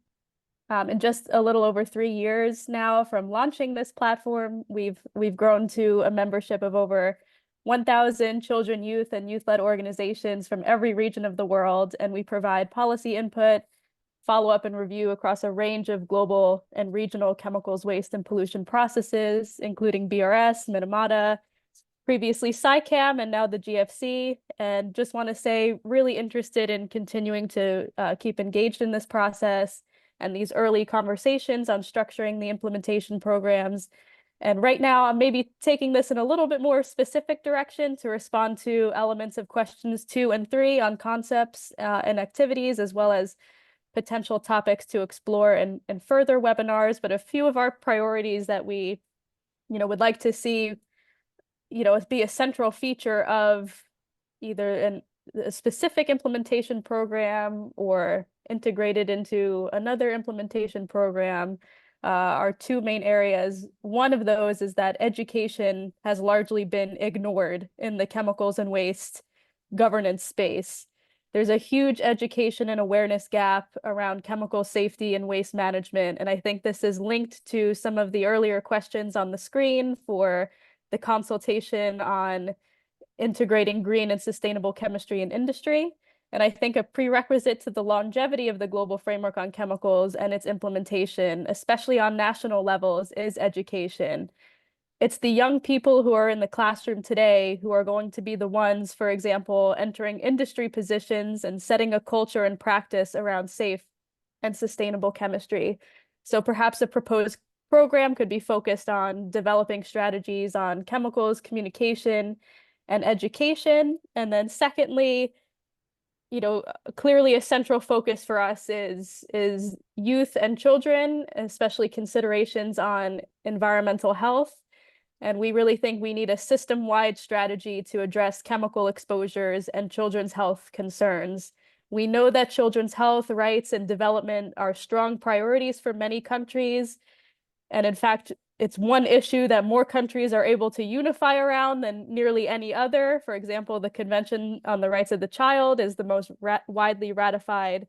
In just a little over 3 years now from launching this platform, we've grown to a membership of over 1,000 children, youth, and youth-led organizations from every region of the world, and we provide policy input, follow-up and review across a range of global and regional chemicals, waste, and pollution processes, including BRS, Minamata, previously SciCam, and now the GFC. And just want to say, really interested in continuing to keep engaged in this process and these early conversations on structuring the implementation programs. And right now, I'm maybe taking this in a little bit more specific direction to respond to elements of questions 2 and 3 on concepts and activities, as well as potential topics to explore in further webinars. But a few of our priorities that we, would like to see, be a central feature of either a specific implementation program or integrated into another implementation program are 2 main areas. One of those is that education has largely been ignored in the chemicals and waste governance space. There's a huge education and awareness gap around chemical safety and waste management. And I think this is linked to some of the earlier questions on the screen for the consultation on integrating green and sustainable chemistry in industry. And I think a prerequisite to the longevity of the global framework on chemicals and its implementation, especially on national levels, is education. It's the young people who are in the classroom today who are going to be the ones, for example, entering industry positions and setting a culture and practice around safe and sustainable chemistry. So perhaps a proposed program could be focused on developing strategies on chemicals, communication, and education. And then secondly, clearly a central focus for us is youth and children, especially considerations on environmental health. And we really think we need a system-wide strategy to address chemical exposures and children's health concerns. We know that children's health, rights, and development are strong priorities for many countries. And in fact, it's one issue that more countries are able to unify around than nearly any other. For example, the Convention on the Rights of the Child is the most widely ratified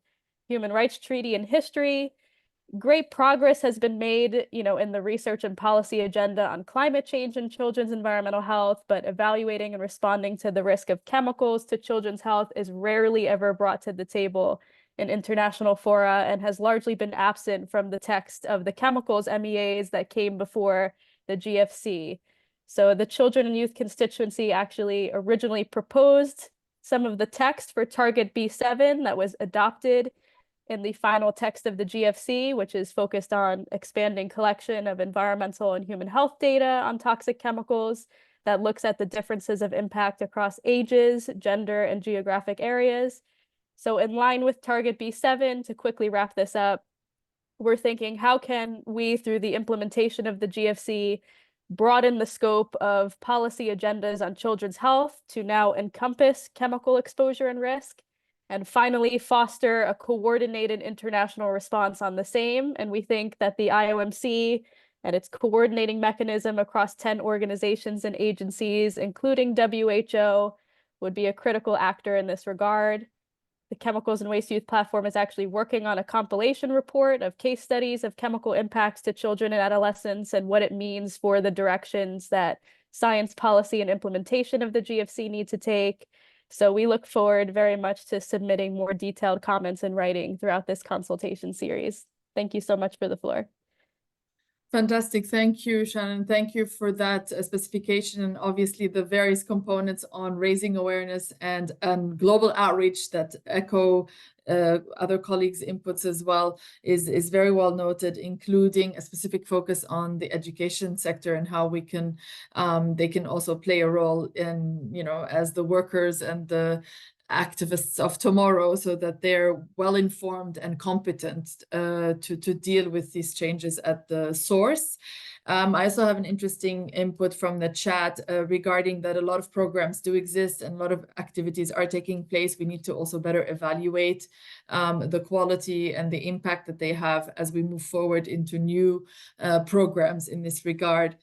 human rights treaty in history. Great progress has been made, in the research and policy agenda on climate change and children's environmental health, but evaluating and responding to the risk of chemicals to children's health is rarely ever brought to the table in international fora and has largely been absent from the text of the chemicals MEAs that came before the GFC. So the Children and Youth constituency actually originally proposed some of the text for Target B7 that was adopted in the final text of the GFC, which is focused on expanding collection of environmental and human health data on toxic chemicals that looks at the differences of impact across ages, gender, and geographic areas. So in line with Target B7, to quickly wrap this up, we're thinking, how can we, through the implementation of the GFC, broaden the scope of policy agendas on children's health to now encompass chemical exposure and risk? And finally, foster a coordinated international response on the same. And we think that the IOMC and its coordinating mechanism across 10 organizations and agencies, including WHO, would be a critical actor in this regard. The Chemicals and Waste Youth Platform is actually working on a compilation report of case studies of chemical impacts to children and adolescents and what it means for the directions that science, policy, and implementation of the GFC need to take. So we look forward very much to submitting more detailed comments in writing throughout this consultation series. Thank you so much for the floor. Fantastic. Thank you, Shannon. Thank you for that specification and obviously the various components on raising awareness and global outreach that echo other colleagues' inputs as well is very well noted, including a specific focus on the education sector and how we can they can also play a role in, as the workers and the activists of tomorrow, so that they're well informed and competent to deal with these changes at the source. I also have an interesting input from the chat regarding that a lot of programs do exist and a lot of activities are taking place. We need to also better evaluate the quality and the impact that they have as we move forward into new programs in this regard.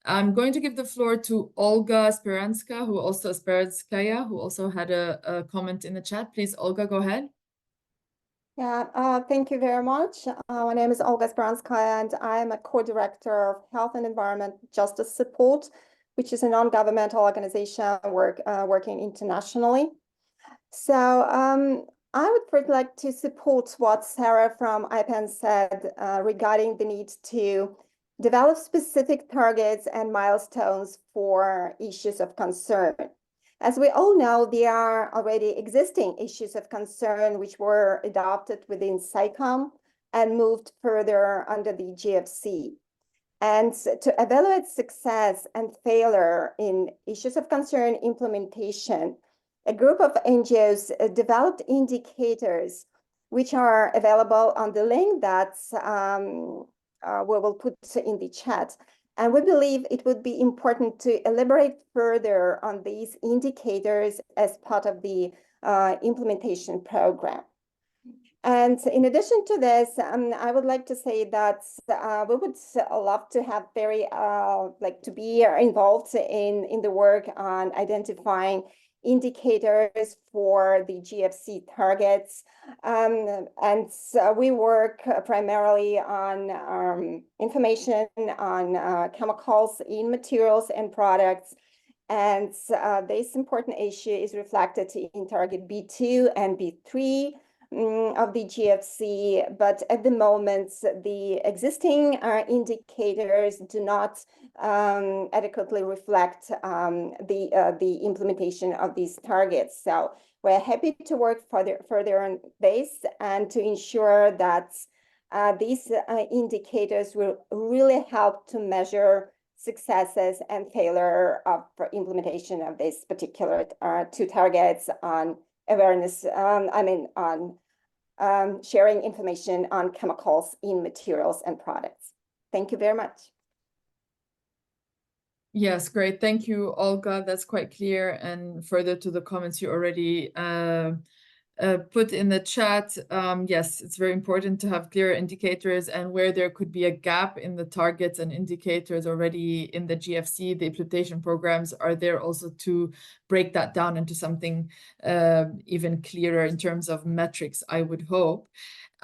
I'm going to give the floor to Olga Speranskaya, who also had a comment in the chat. Please, Olga, go ahead. Thank you very much. My name is Olga Speranskaya, and I am a co-director of Health and Environment Justice Support, which is a non-governmental organization working internationally. So I would first like to support what Sarah from IPEN said regarding the need to develop specific targets and milestones for issues of concern. As we all know, there are already existing issues of concern which were adopted within SAICOM and moved further under the GFC. And to evaluate success and failure in issues of concern implementation, a group of NGOs developed indicators which are available on the link that we will put in the chat. And we believe it would be important to elaborate further on these indicators as part of the implementation program. And in addition to this, I would like to say that we would love to have to be involved in the work on identifying indicators for the GFC targets. And so we work primarily on information on chemicals in materials and products. And this important issue is reflected in target B2 and B3 of the GFC, but at the moment, the existing indicators do not adequately reflect the implementation of these targets. So we're happy to work further on this and to ensure that these indicators will really help to measure successes and failure of implementation of this particular two targets on awareness, on sharing information on chemicals in materials and products. Thank you very much. Yes, great. Thank you, Olga. That's quite clear. And further to the comments you already put in the chat, yes, it's very important to have clear indicators, and where there could be a gap in the targets and indicators already in the GFC, the implementation programs are there also to break that down into something even clearer in terms of metrics, I would hope.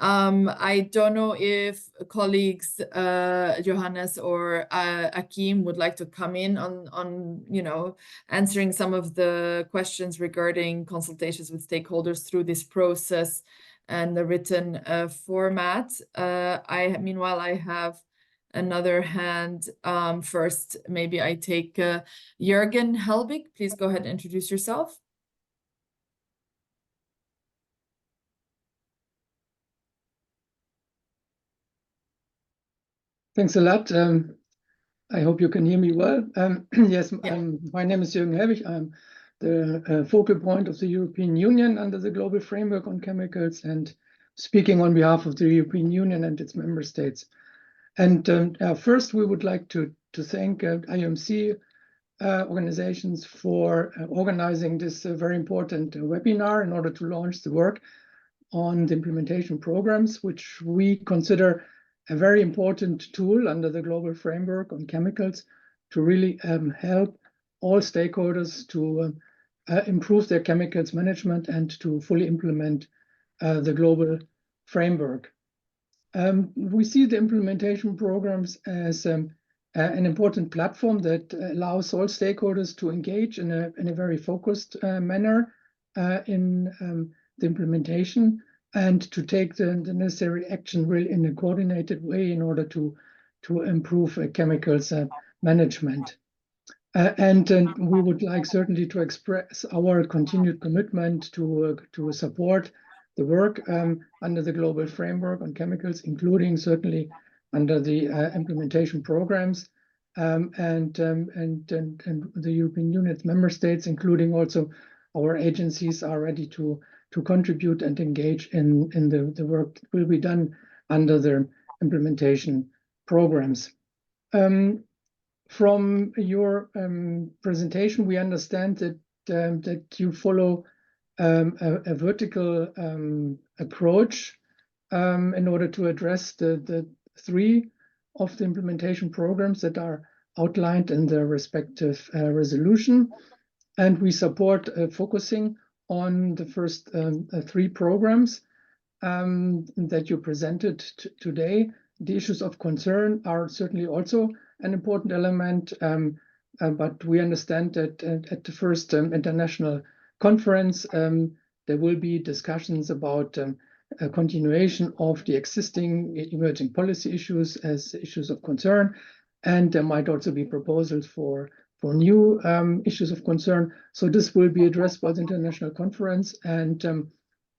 I don't know if colleagues Johannes or Akim would like to come in on answering some of the questions regarding consultations with stakeholders through this process and the written format. Meanwhile, I have another hand. First, maybe I take Jürgen Helbig. Please go ahead and introduce yourself. Thanks a lot. I hope you can hear me well. Yes, my name is Jürgen Helbig. I'm the focal point of the European Union under the Global Framework on Chemicals and speaking on behalf of the European Union and its member states. And first, we would like to thank IOMC organizations for organizing this very important webinar in order to launch the work on the implementation programs, which we consider a very important tool under the global framework on chemicals to really help all stakeholders to improve their chemicals management and to fully implement the global framework. We see the implementation programs as an important platform that allows all stakeholders to engage in a very focused manner in the implementation, and to take the necessary action really in a coordinated way in order to improve chemicals management. And we would like certainly to express our continued commitment to support the work under the global framework on chemicals, including certainly under the implementation programs, and the European Union's member states, including also our agencies, are ready to contribute and engage in the work that will be done under the implementation programs. From your presentation, we understand that you follow a vertical approach in order to address the three of the implementation programs that are outlined in the respective resolution. And we support focusing on the first three programs. that you presented today. The issues of concern are certainly also an important element, but we understand that at the first international conference, there will be discussions about a continuation of the existing emerging policy issues as issues of concern, and there might also be proposals for new issues of concern. So this will be addressed by the international conference, and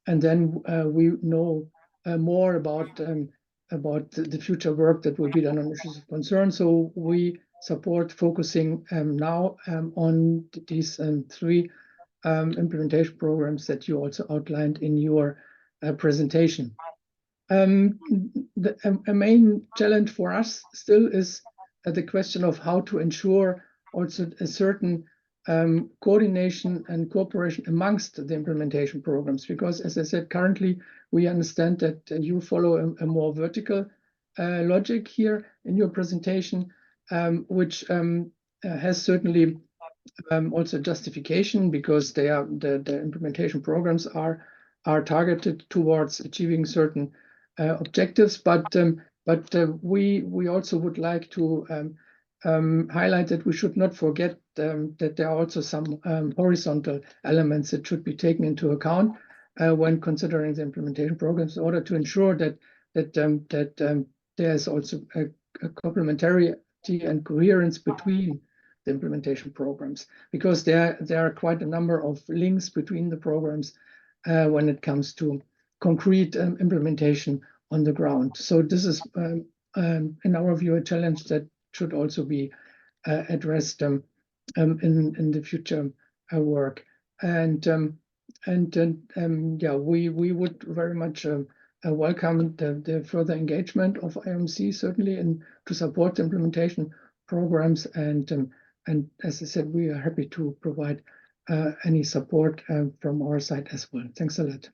then we know more about the future work that will be done on issues of concern. So we support focusing now on these three implementation programs that you also outlined in your presentation. A main challenge for us still is the question of how to ensure also a certain coordination and cooperation amongst the implementation programs, because as I said, currently we understand that you follow a more vertical logic here in your presentation, which has certainly also justification, because the implementation programs are targeted towards achieving certain objectives, but we also would like to highlight that we should not forget that there are also some horizontal elements that should be taken into account when considering the implementation programs, in order to ensure that there's also a complementarity and coherence between the implementation programs, because there are quite a number of links between the programs when it comes to concrete implementation on the ground. So this is, in our view, a challenge that should also be addressed in the future work. And yeah, we would very much welcome the further engagement of IOMC, certainly, and to support the implementation programs. And as I said, we are happy to provide any support from our side as well. Thanks a lot.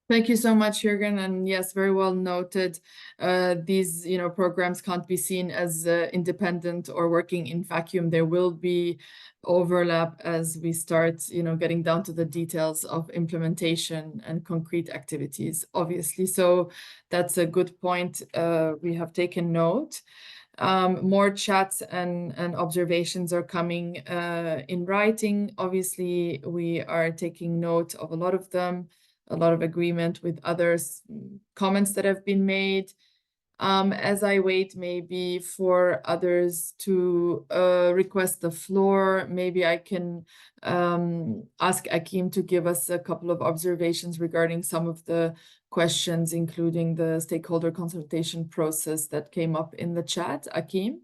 Thank you so much, Jürgen. And yes, very well noted. These, programs can't be seen as independent or working in vacuum. There will be overlap as we start, getting down to the details of implementation and concrete activities, obviously. So that's a good point. We have taken note. More chats and observations are coming in writing. Obviously, we are taking note of a lot of them. A lot of agreement with others, comments that have been made. As I wait maybe for others to request the floor, maybe I can ask Akim to give us a couple of observations regarding some of the questions, including the stakeholder consultation process that came up in the chat. Akim?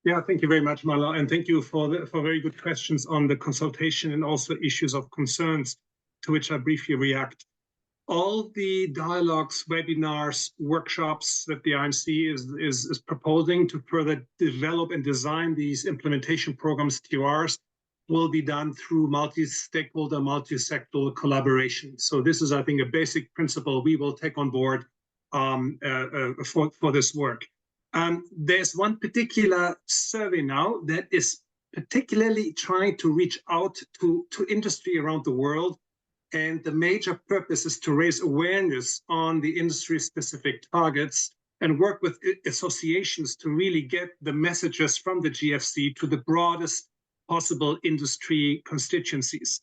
Yeah, thank you very much, Mala, and thank you for very good questions on the consultation and also issues of concerns, to which I briefly react. All the dialogues, webinars, workshops that the IOMC is proposing to further develop and design these implementation programs, TORs, will be done through multi-stakeholder, multi-sectoral collaboration. So this is, I think, a basic principle we will take on board for this work. There's one particular survey now that is particularly trying to reach out to industry around the world. And the major purpose is to raise awareness on the industry-specific targets and work with associations to really get the messages from the GFC to the broadest possible industry constituencies.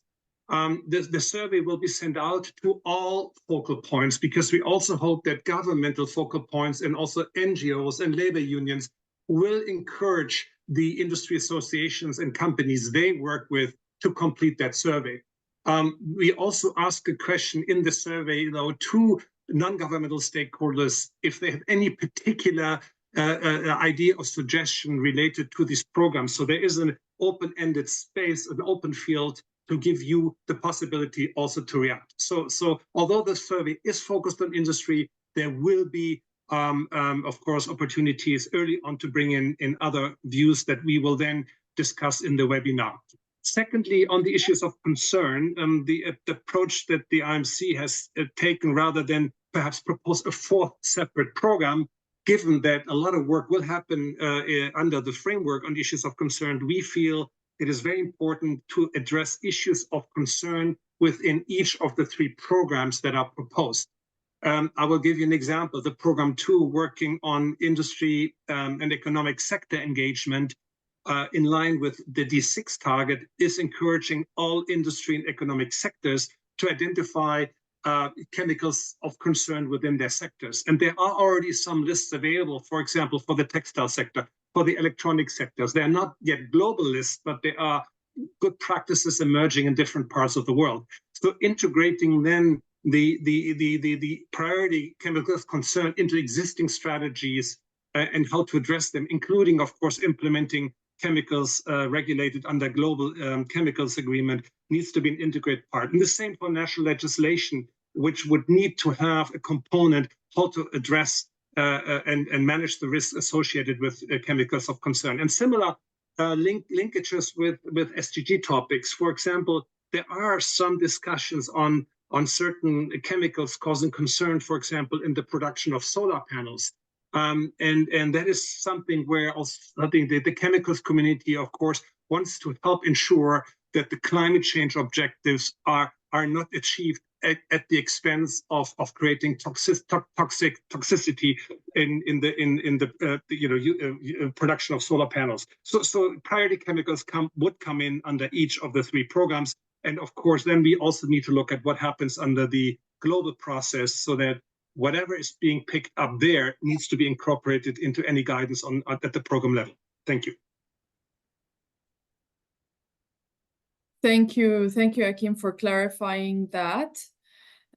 The survey will be sent out to all focal points, because we also hope that governmental focal points and also NGOs and labor unions will encourage the industry associations and companies they work with to complete that survey. We also ask a question in the survey, to non-governmental stakeholders, if they have any particular idea or suggestion related to these programs. So there is an open-ended space, an open field to give you the possibility also to react. So although the survey is focused on industry, there will be, of course, opportunities early on to bring in other views that we will then discuss in the webinar. Secondly, on the issues of concern, the approach that the IOMC has taken, rather than perhaps propose a fourth separate program, given that a lot of work will happen under the framework on issues of concern, we feel it is very important to address issues of concern within each of the 3 programs that are proposed. I will give you an example. The program 2, working on industry and economic sector engagement in line with the D6 target, is encouraging all industry and economic sectors to identify chemicals of concern within their sectors. And there are already some lists available, for example, for the textile sector, for the electronic sectors. They're not yet global lists, but there are good practices emerging in different parts of the world. So integrating then the priority chemicals of concern into existing strategies and how to address them, including, of course, implementing chemicals regulated under global chemicals agreement, needs to be an integrated part. And the same for national legislation, which would need to have a component how to address and manage the risks associated with chemicals of concern. And similar linkages with SDG topics. For example, there are some discussions on certain chemicals causing concern, for example, in the production of solar panels. And that is something where also, I think the chemicals community, of course, wants to help ensure that the climate change objectives are not achieved at the expense of creating toxicity in the production of solar panels. So priority chemicals would come in under each of the 3 programs. And of course, then we also need to look at what happens under the global process, so that whatever is being picked up there needs to be incorporated into any guidance at the program level. Thank you. Thank you, Akim, for clarifying that.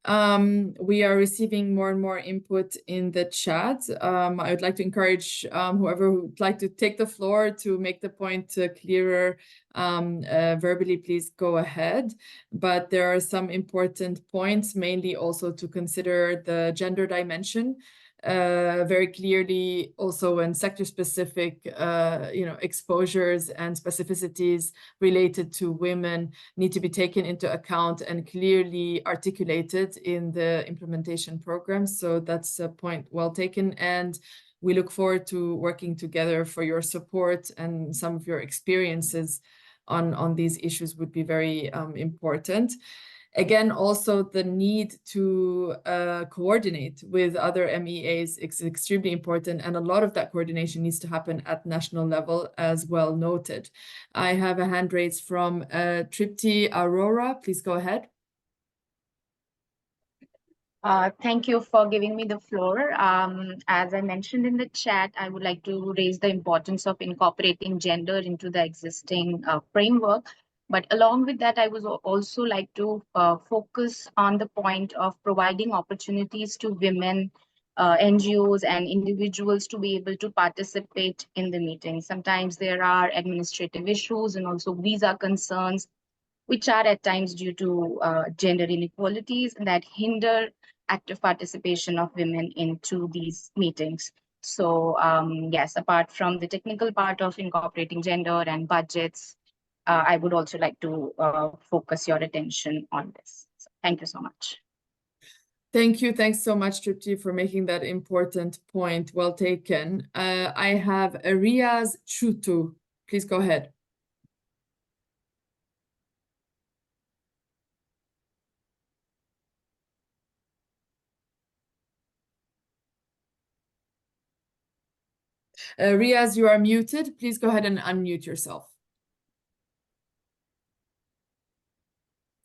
We are receiving more and more input in the chat. I would like to encourage whoever would like to take the floor to make the point clearer verbally, please go ahead. But there are some important points, mainly also to consider the gender dimension. Very clearly also in sector-specific exposures and specificities related to women need to be taken into account and clearly articulated in the implementation program. So that's a point well taken, and we look forward to working together for your support, and some of your experiences on these issues would be very important. Again, also the need to coordinate with other MEAs is extremely important, and a lot of that coordination needs to happen at national level, as well noted. I have a hand raised from Tripti Aurora. Please go ahead. Thank you for giving me the floor. As I mentioned in the chat, I would like to raise the importance of incorporating gender into the existing framework. But along with that, I would also like to focus on the point of providing opportunities to women, NGOs and individuals to be able to participate in the meeting. Sometimes there are administrative issues and also visa concerns, which are at times due to gender inequalities that hinder active participation of women into these meetings. So yes, apart from the technical part of incorporating gender and budgets, I would also like to focus your attention on this. So thank you so much. Thank you. Thanks so much, Tripti, for making that important point. Well taken. I have Riaz Chutu. Please go ahead. Riaz, you are muted. Please go ahead and unmute yourself.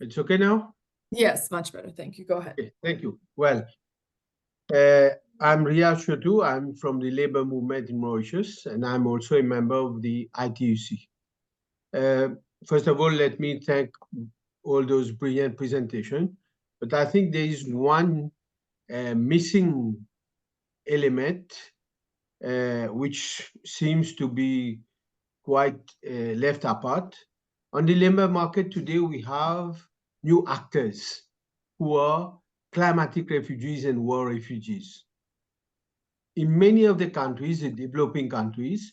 It's okay now? Yes, much better. Thank you. Go ahead. Okay, thank you. Well, I'm Riaz Chutu. I'm from the labor movement in Mauritius, and I'm also a member of the ITUC. First of all, let me thank all those brilliant presentations. But I think there is one missing element which seems to be quite left apart. On the labor market today, we have new actors who are climatic refugees and war refugees. In many of the countries, the developing countries,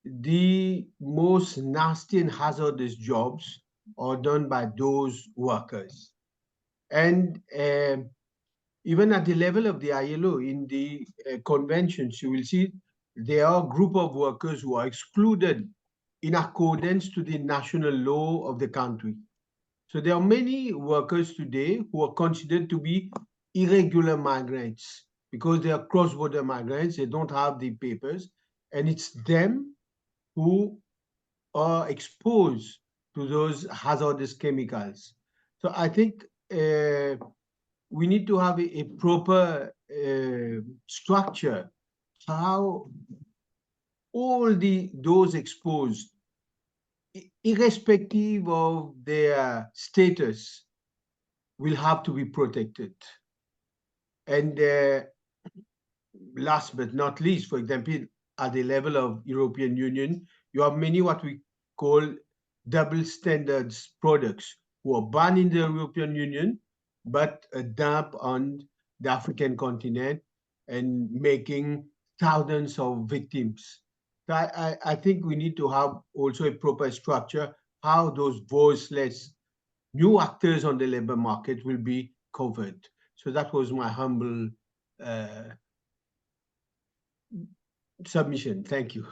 the most nasty and hazardous jobs are done by those workers. And even at the level of the ILO, in the conventions, you will see there are a group of workers who are excluded in accordance to the national law of the country. So there are many workers today who are considered to be irregular migrants because they are cross-border migrants, they don't have the papers, and it's them who are exposed to those hazardous chemicals. So I think we need to have a proper structure how all those exposed, irrespective of their status, will have to be protected. And last but not least, for example, at the level of European Union, you have many what we call double standards products who are banned in the European Union, but dump on the African continent and making thousands of victims. So I think we need to have also a proper structure, how those voiceless new actors on the labor market will be covered. So that was my humble submission. Thank you.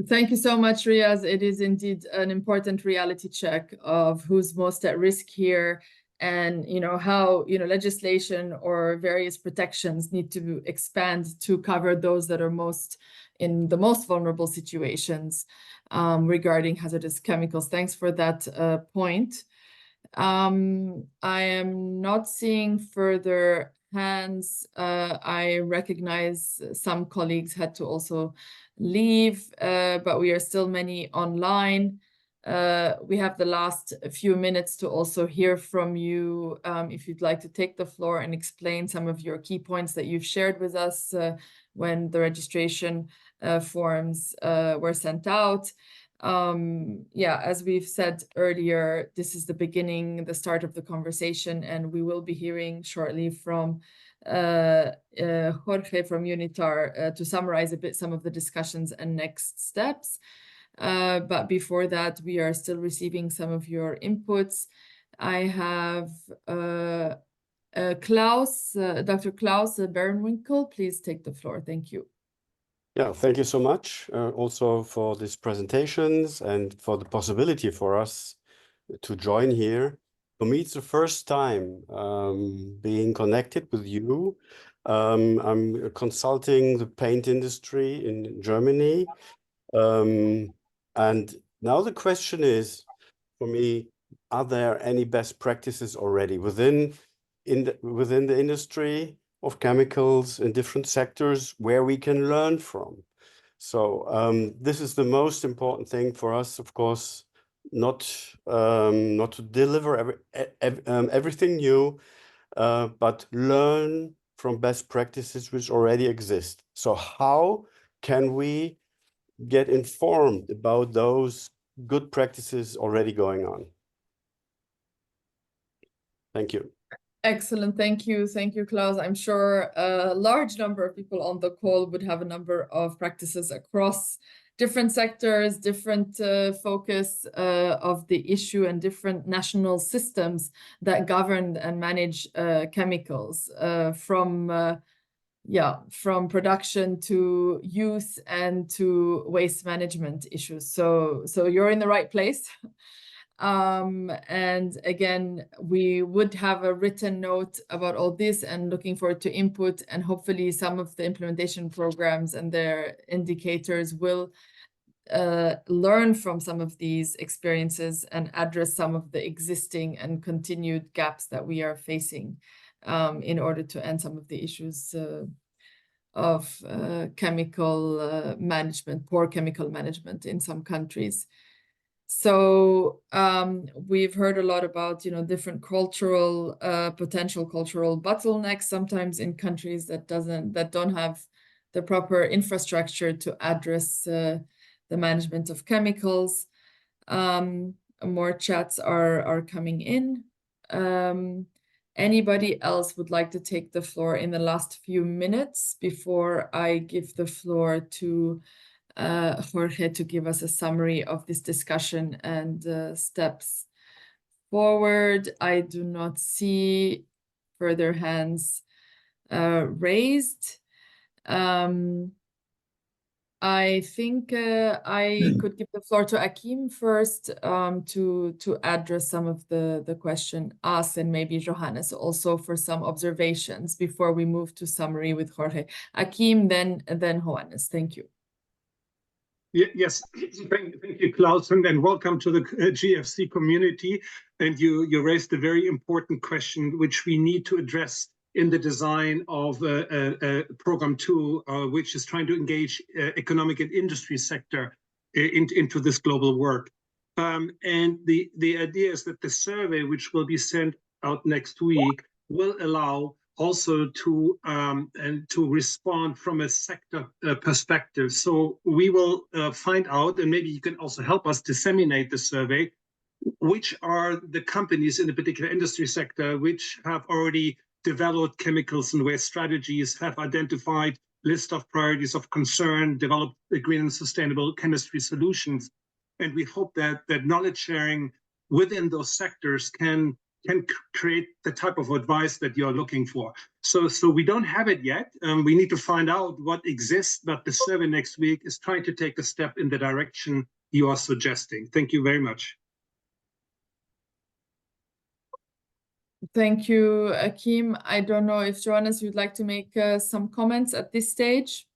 Thank you so much, Riaz. It is indeed an important reality check of who's most at risk here, and how legislation or various protections need to expand to cover those that are most in the most vulnerable situations regarding hazardous chemicals. Thanks for that point. I am not seeing further hands. I recognize some colleagues had to also leave, but we are still many online. We have the last few minutes to also hear from you if you'd like to take the floor and explain some of your key points that you've shared with us when the registration forms were sent out. Yeah, as we've said earlier, this is the beginning, the start of the conversation, and we will be hearing shortly from Jorge from UNITAR to summarize a bit some of the discussions and next steps. But before that, we are still receiving some of your inputs. I have Klaus, Dr. Klaus Berenwinkel, please take the floor. Thank you. Yeah, thank you so much also for these presentations and for the possibility for us to join here. For me, it's the first time being connected with you. I'm consulting the paint industry in Germany. And now the question is, for me, are there any best practices already within the industry of chemicals in different sectors where we can learn from? So this is the most important thing for us, of course, not to deliver everything new, but learn from best practices which already exist. So how can we get informed about those good practices already going on? Thank you. Excellent. Thank you. Thank you, Klaus. I'm sure a large number of people on the call would have a number of practices across different sectors, different focus of the issue, and different national systems that govern and manage chemicals from production to use and to waste management issues. So you're in the right place. And again, we would have a written note about all this, and looking forward to input, and hopefully some of the implementation programs and their indicators will learn from some of these experiences and address some of the existing and continued gaps that we are facing in order to end some of the issues of chemical management, poor chemical management in some countries. So we've heard a lot about, different cultural, potential cultural bottlenecks, sometimes in countries that don't have the proper infrastructure to address the management of chemicals. More chats are coming in. Anybody else would like to take the floor in the last few minutes before I give the floor to Jorge to give us a summary of this discussion and steps forward? I do not see further hands raised. I think I could give the floor to Akim first to address some of the question asked, and maybe Johannes also for some observations before we move to summary with Jorge. Akim, then Johannes. Thank you. Yes, thank you, Klaus, and welcome to the GFC community. And you raised a very important question, which we need to address in the design of Program 2, which is trying to engage economic and industry sector into this global work. And the idea is that the survey, which will be sent out next week, will allow also to respond from a sector perspective. So we will find out, and maybe you can also help us disseminate the survey, which are the companies in the particular industry sector which have already developed chemicals and waste strategies, have identified list of priorities of concern, developed the green and sustainable chemistry solutions. And we hope that knowledge sharing within those sectors can create the type of advice that you're looking for. So we don't have it yet. We need to find out what exists, but the survey next week is trying to take a step in the direction you are suggesting. Thank you very much. Thank you, Akim. I don't know if Johannes, you'd like to make some comments at this stage.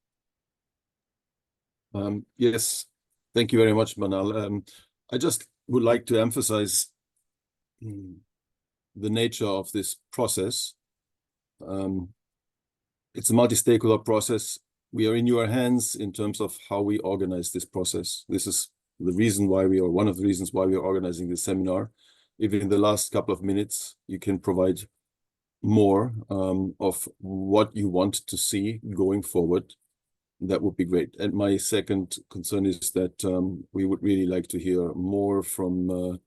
Yes, thank you very much, Manal. I just would like to emphasize the nature of this process. It's a multi-stakeholder process. We are in your hands in terms of how we organize this process. This is the reason why one of the reasons why we are organizing this seminar. If in the last couple of minutes you can provide more of what you want to see going forward, that would be great. And my second concern is that we would really like to hear more from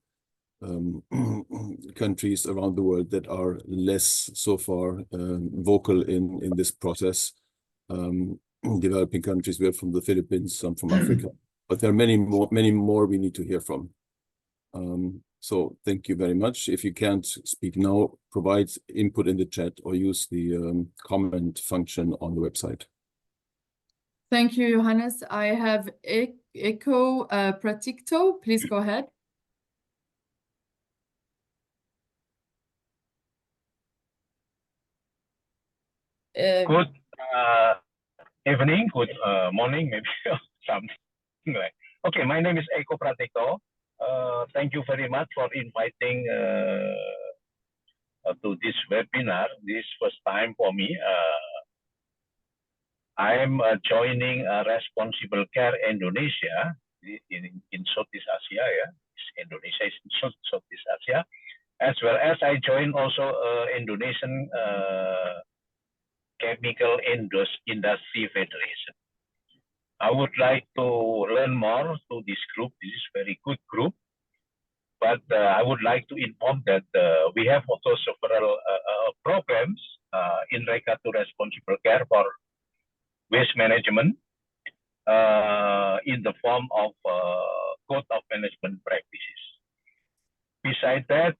countries around the world that are less so far vocal in this process. Developing countries, we are from the Philippines, some from Africa, but there are many more we need to hear from. So thank you very much. If you can't speak now, provide input in the chat or use the comment function on the website. Thank you, Johannes. I have Echo Pratikto. Please go ahead. Good evening, good morning, maybe something like. Okay, my name is Eko Pratikto. Thank you very much for inviting to this webinar. This first time for me. I am joining Responsible Care Indonesia in Southeast Asia. Yeah, Indonesia is in Southeast Asia, as well as I joined also Indonesian Chemical Industry Federation. I would like to learn more to this group. This is a very good group. But I would like to inform that we have also several programs in regard to responsible care for waste management in the form of code of management practices. Besides that,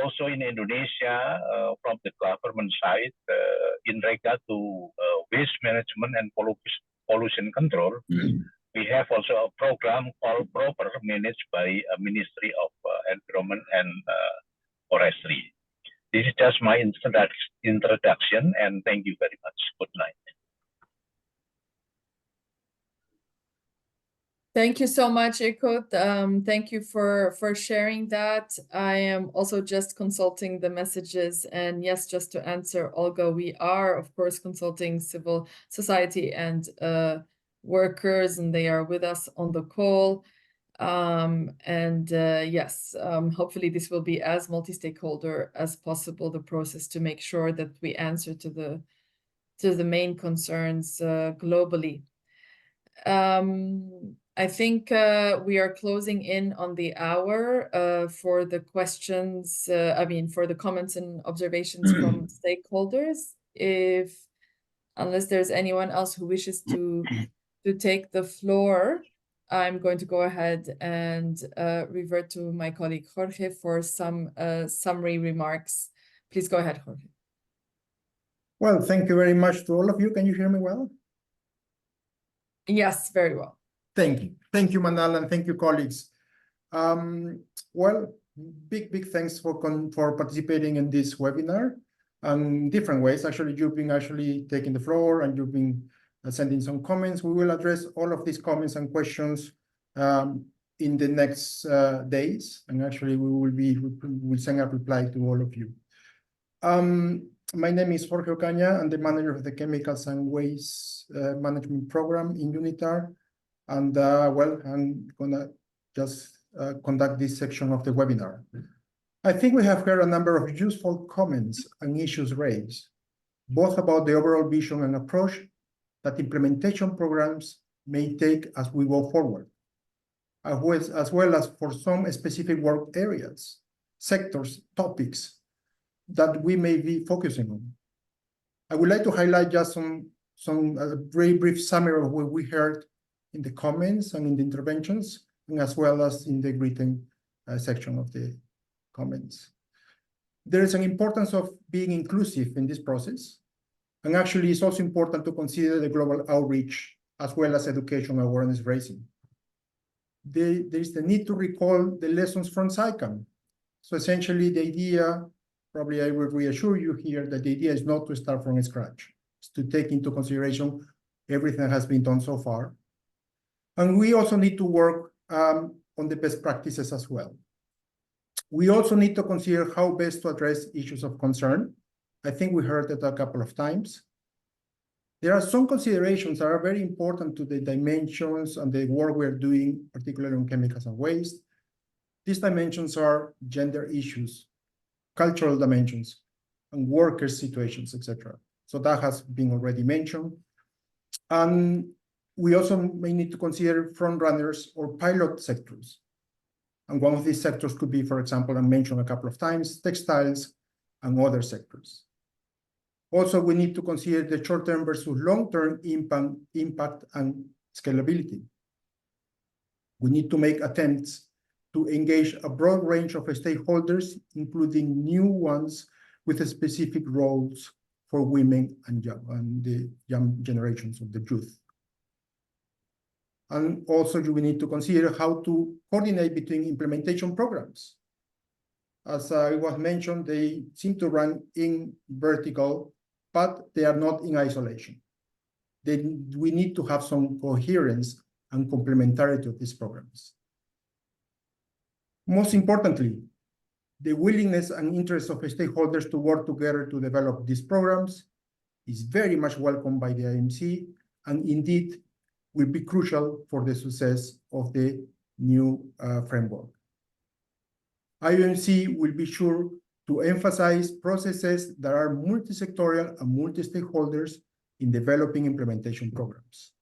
also in Indonesia, from the government side, in regard to waste management and pollution control, we have also a program called Proper, managed by a Ministry of Environment and Forestry. This is just my introduction, and thank you very much. Good night. Thank you so much, Eko. Thank you for sharing that. I am also just consulting the messages. And yes, just to answer Olga, we are, of course, consulting civil society and workers, and they are with us on the call. Yes, hopefully this will be as multi-stakeholder as possible, the process, to make sure that we answer to the main concerns globally. I think we are closing in on the hour for the questions, for the comments and observations from stakeholders. Unless there's anyone else who wishes to take the floor, I'm going to go ahead and revert to my colleague Jorge for some summary remarks. Please go ahead, Jorge. Well, thank you very much to all of you. Can you hear me well? Yes, very well. Thank you. Thank you, Manal, and thank you, colleagues. Well, big thanks for participating in this webinar. Different ways. Actually, you've been taking the floor and you've been sending some comments. We will address all of these comments and questions in the next days. And actually, we'll send a reply to all of you. My name is Jorge Ocaña. I'm the manager of the Chemicals and Waste Management Program in UNITAR. And well, I'm gonna just conduct this section of the webinar. I think we have heard a number of useful comments and issues raised, both about the overall vision and approach that implementation programs may take as we go forward, as well as for some specific work areas, sectors, topics that we may be focusing on. I would like to highlight just some very brief summary of what we heard in the comments and in the interventions, and as well as in the written section of the comments. There is an importance of being inclusive in this process, and actually it's also important to consider the global outreach as well as education awareness raising. There is the need to recall the lessons from SICAM. So essentially the idea, probably I will reassure you here, that the idea is not to start from scratch. It's to take into consideration everything that has been done so far. And we also need to work on the best practices as well. We also need to consider how best to address issues of concern. I think we heard it a couple of times. There are some considerations that are very important to the dimensions and the work we're doing, particularly on chemicals and waste. These dimensions are gender issues, cultural dimensions, and worker situations, etc. So that has been already mentioned. And we also may need to consider front runners or pilot sectors. And one of these sectors could be, for example, I mentioned a couple of times, textiles and other sectors. Also, we need to consider the short-term versus long-term impact and scalability. We need to make attempts to engage a broad range of stakeholders, including new ones with specific roles for women and the young generations of the youth. And also, we need to consider how to coordinate between implementation programs. As I was mentioned, they seem to run in vertical, but they are not in isolation. We need to have some coherence and complementarity of these programs. Most importantly, the willingness and interest of stakeholders to work together to develop these programs is very much welcomed by the IOMC, and indeed will be crucial for the success of the new framework. IOMC will be sure to emphasize processes that are multi-sectorial and multi-stakeholders in developing implementation programs.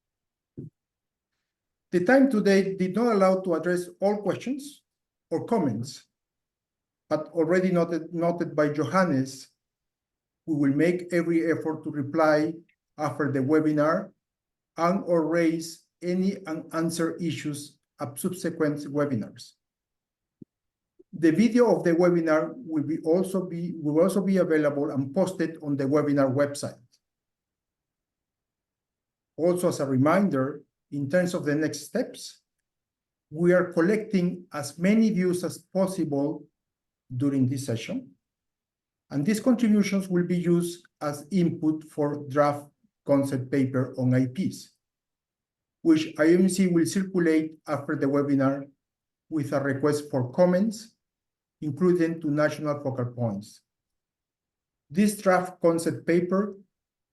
The time today did not allow to address all questions or comments, but already noted by Johannes, we will make every effort to reply after the webinar and or raise any unanswered issues at subsequent webinars. The video of the webinar will also be available and posted on the webinar website. Also, as a reminder, in terms of the next steps, we are collecting as many views as possible during this session, and these contributions will be used as input for draft concept paper on IPs, which IOMC will circulate after the webinar with a request for comments, including to national focal points. This draft concept paper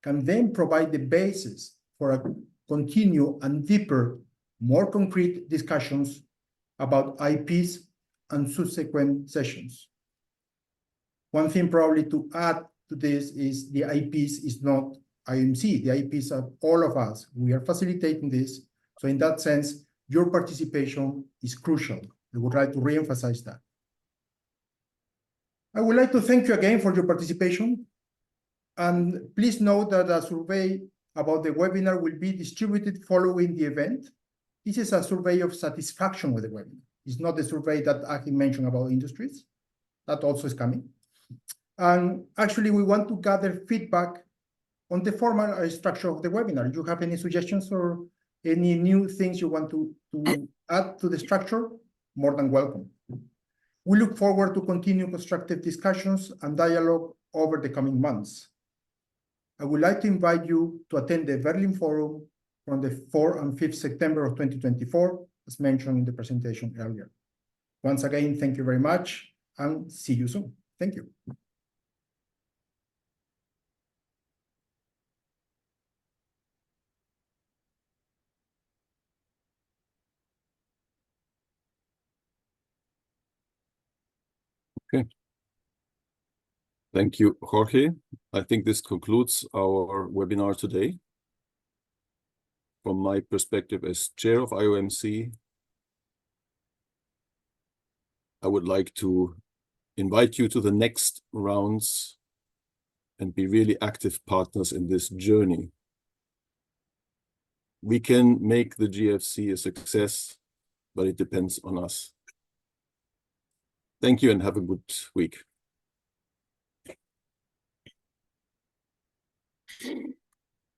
can then provide the basis for a continued and deeper, more concrete discussions about IPs and subsequent sessions. One thing probably to add to this is the IPs is not IOMC. The IPs are all of us. We are facilitating this. So in that sense, your participation is crucial. I would like to reemphasize that. I would like to thank you again for your participation. And please note that a survey about the webinar will be distributed following the event. This is a survey of satisfaction with the webinar. It's not the survey that Aki mentioned about industries. That also is coming. And actually, we want to gather feedback on the formal structure of the webinar. Do you have any suggestions or Any new things you want to add to the structure, more than welcome. We look forward to continue constructive discussions and dialogue over the coming months. I would like to invite you to attend the Berlin Forum from the 4th and 5th September of 2024, as mentioned in the presentation earlier. Once again, thank you very much and see you soon. Thank you. Okay. Thank you, Jorge. I think this concludes our webinar today. From my perspective as chair of IOMC, I would like to invite you to the next rounds and be really active partners in this journey. We can make the GFC a success, but it depends on us. Thank you and have a good week.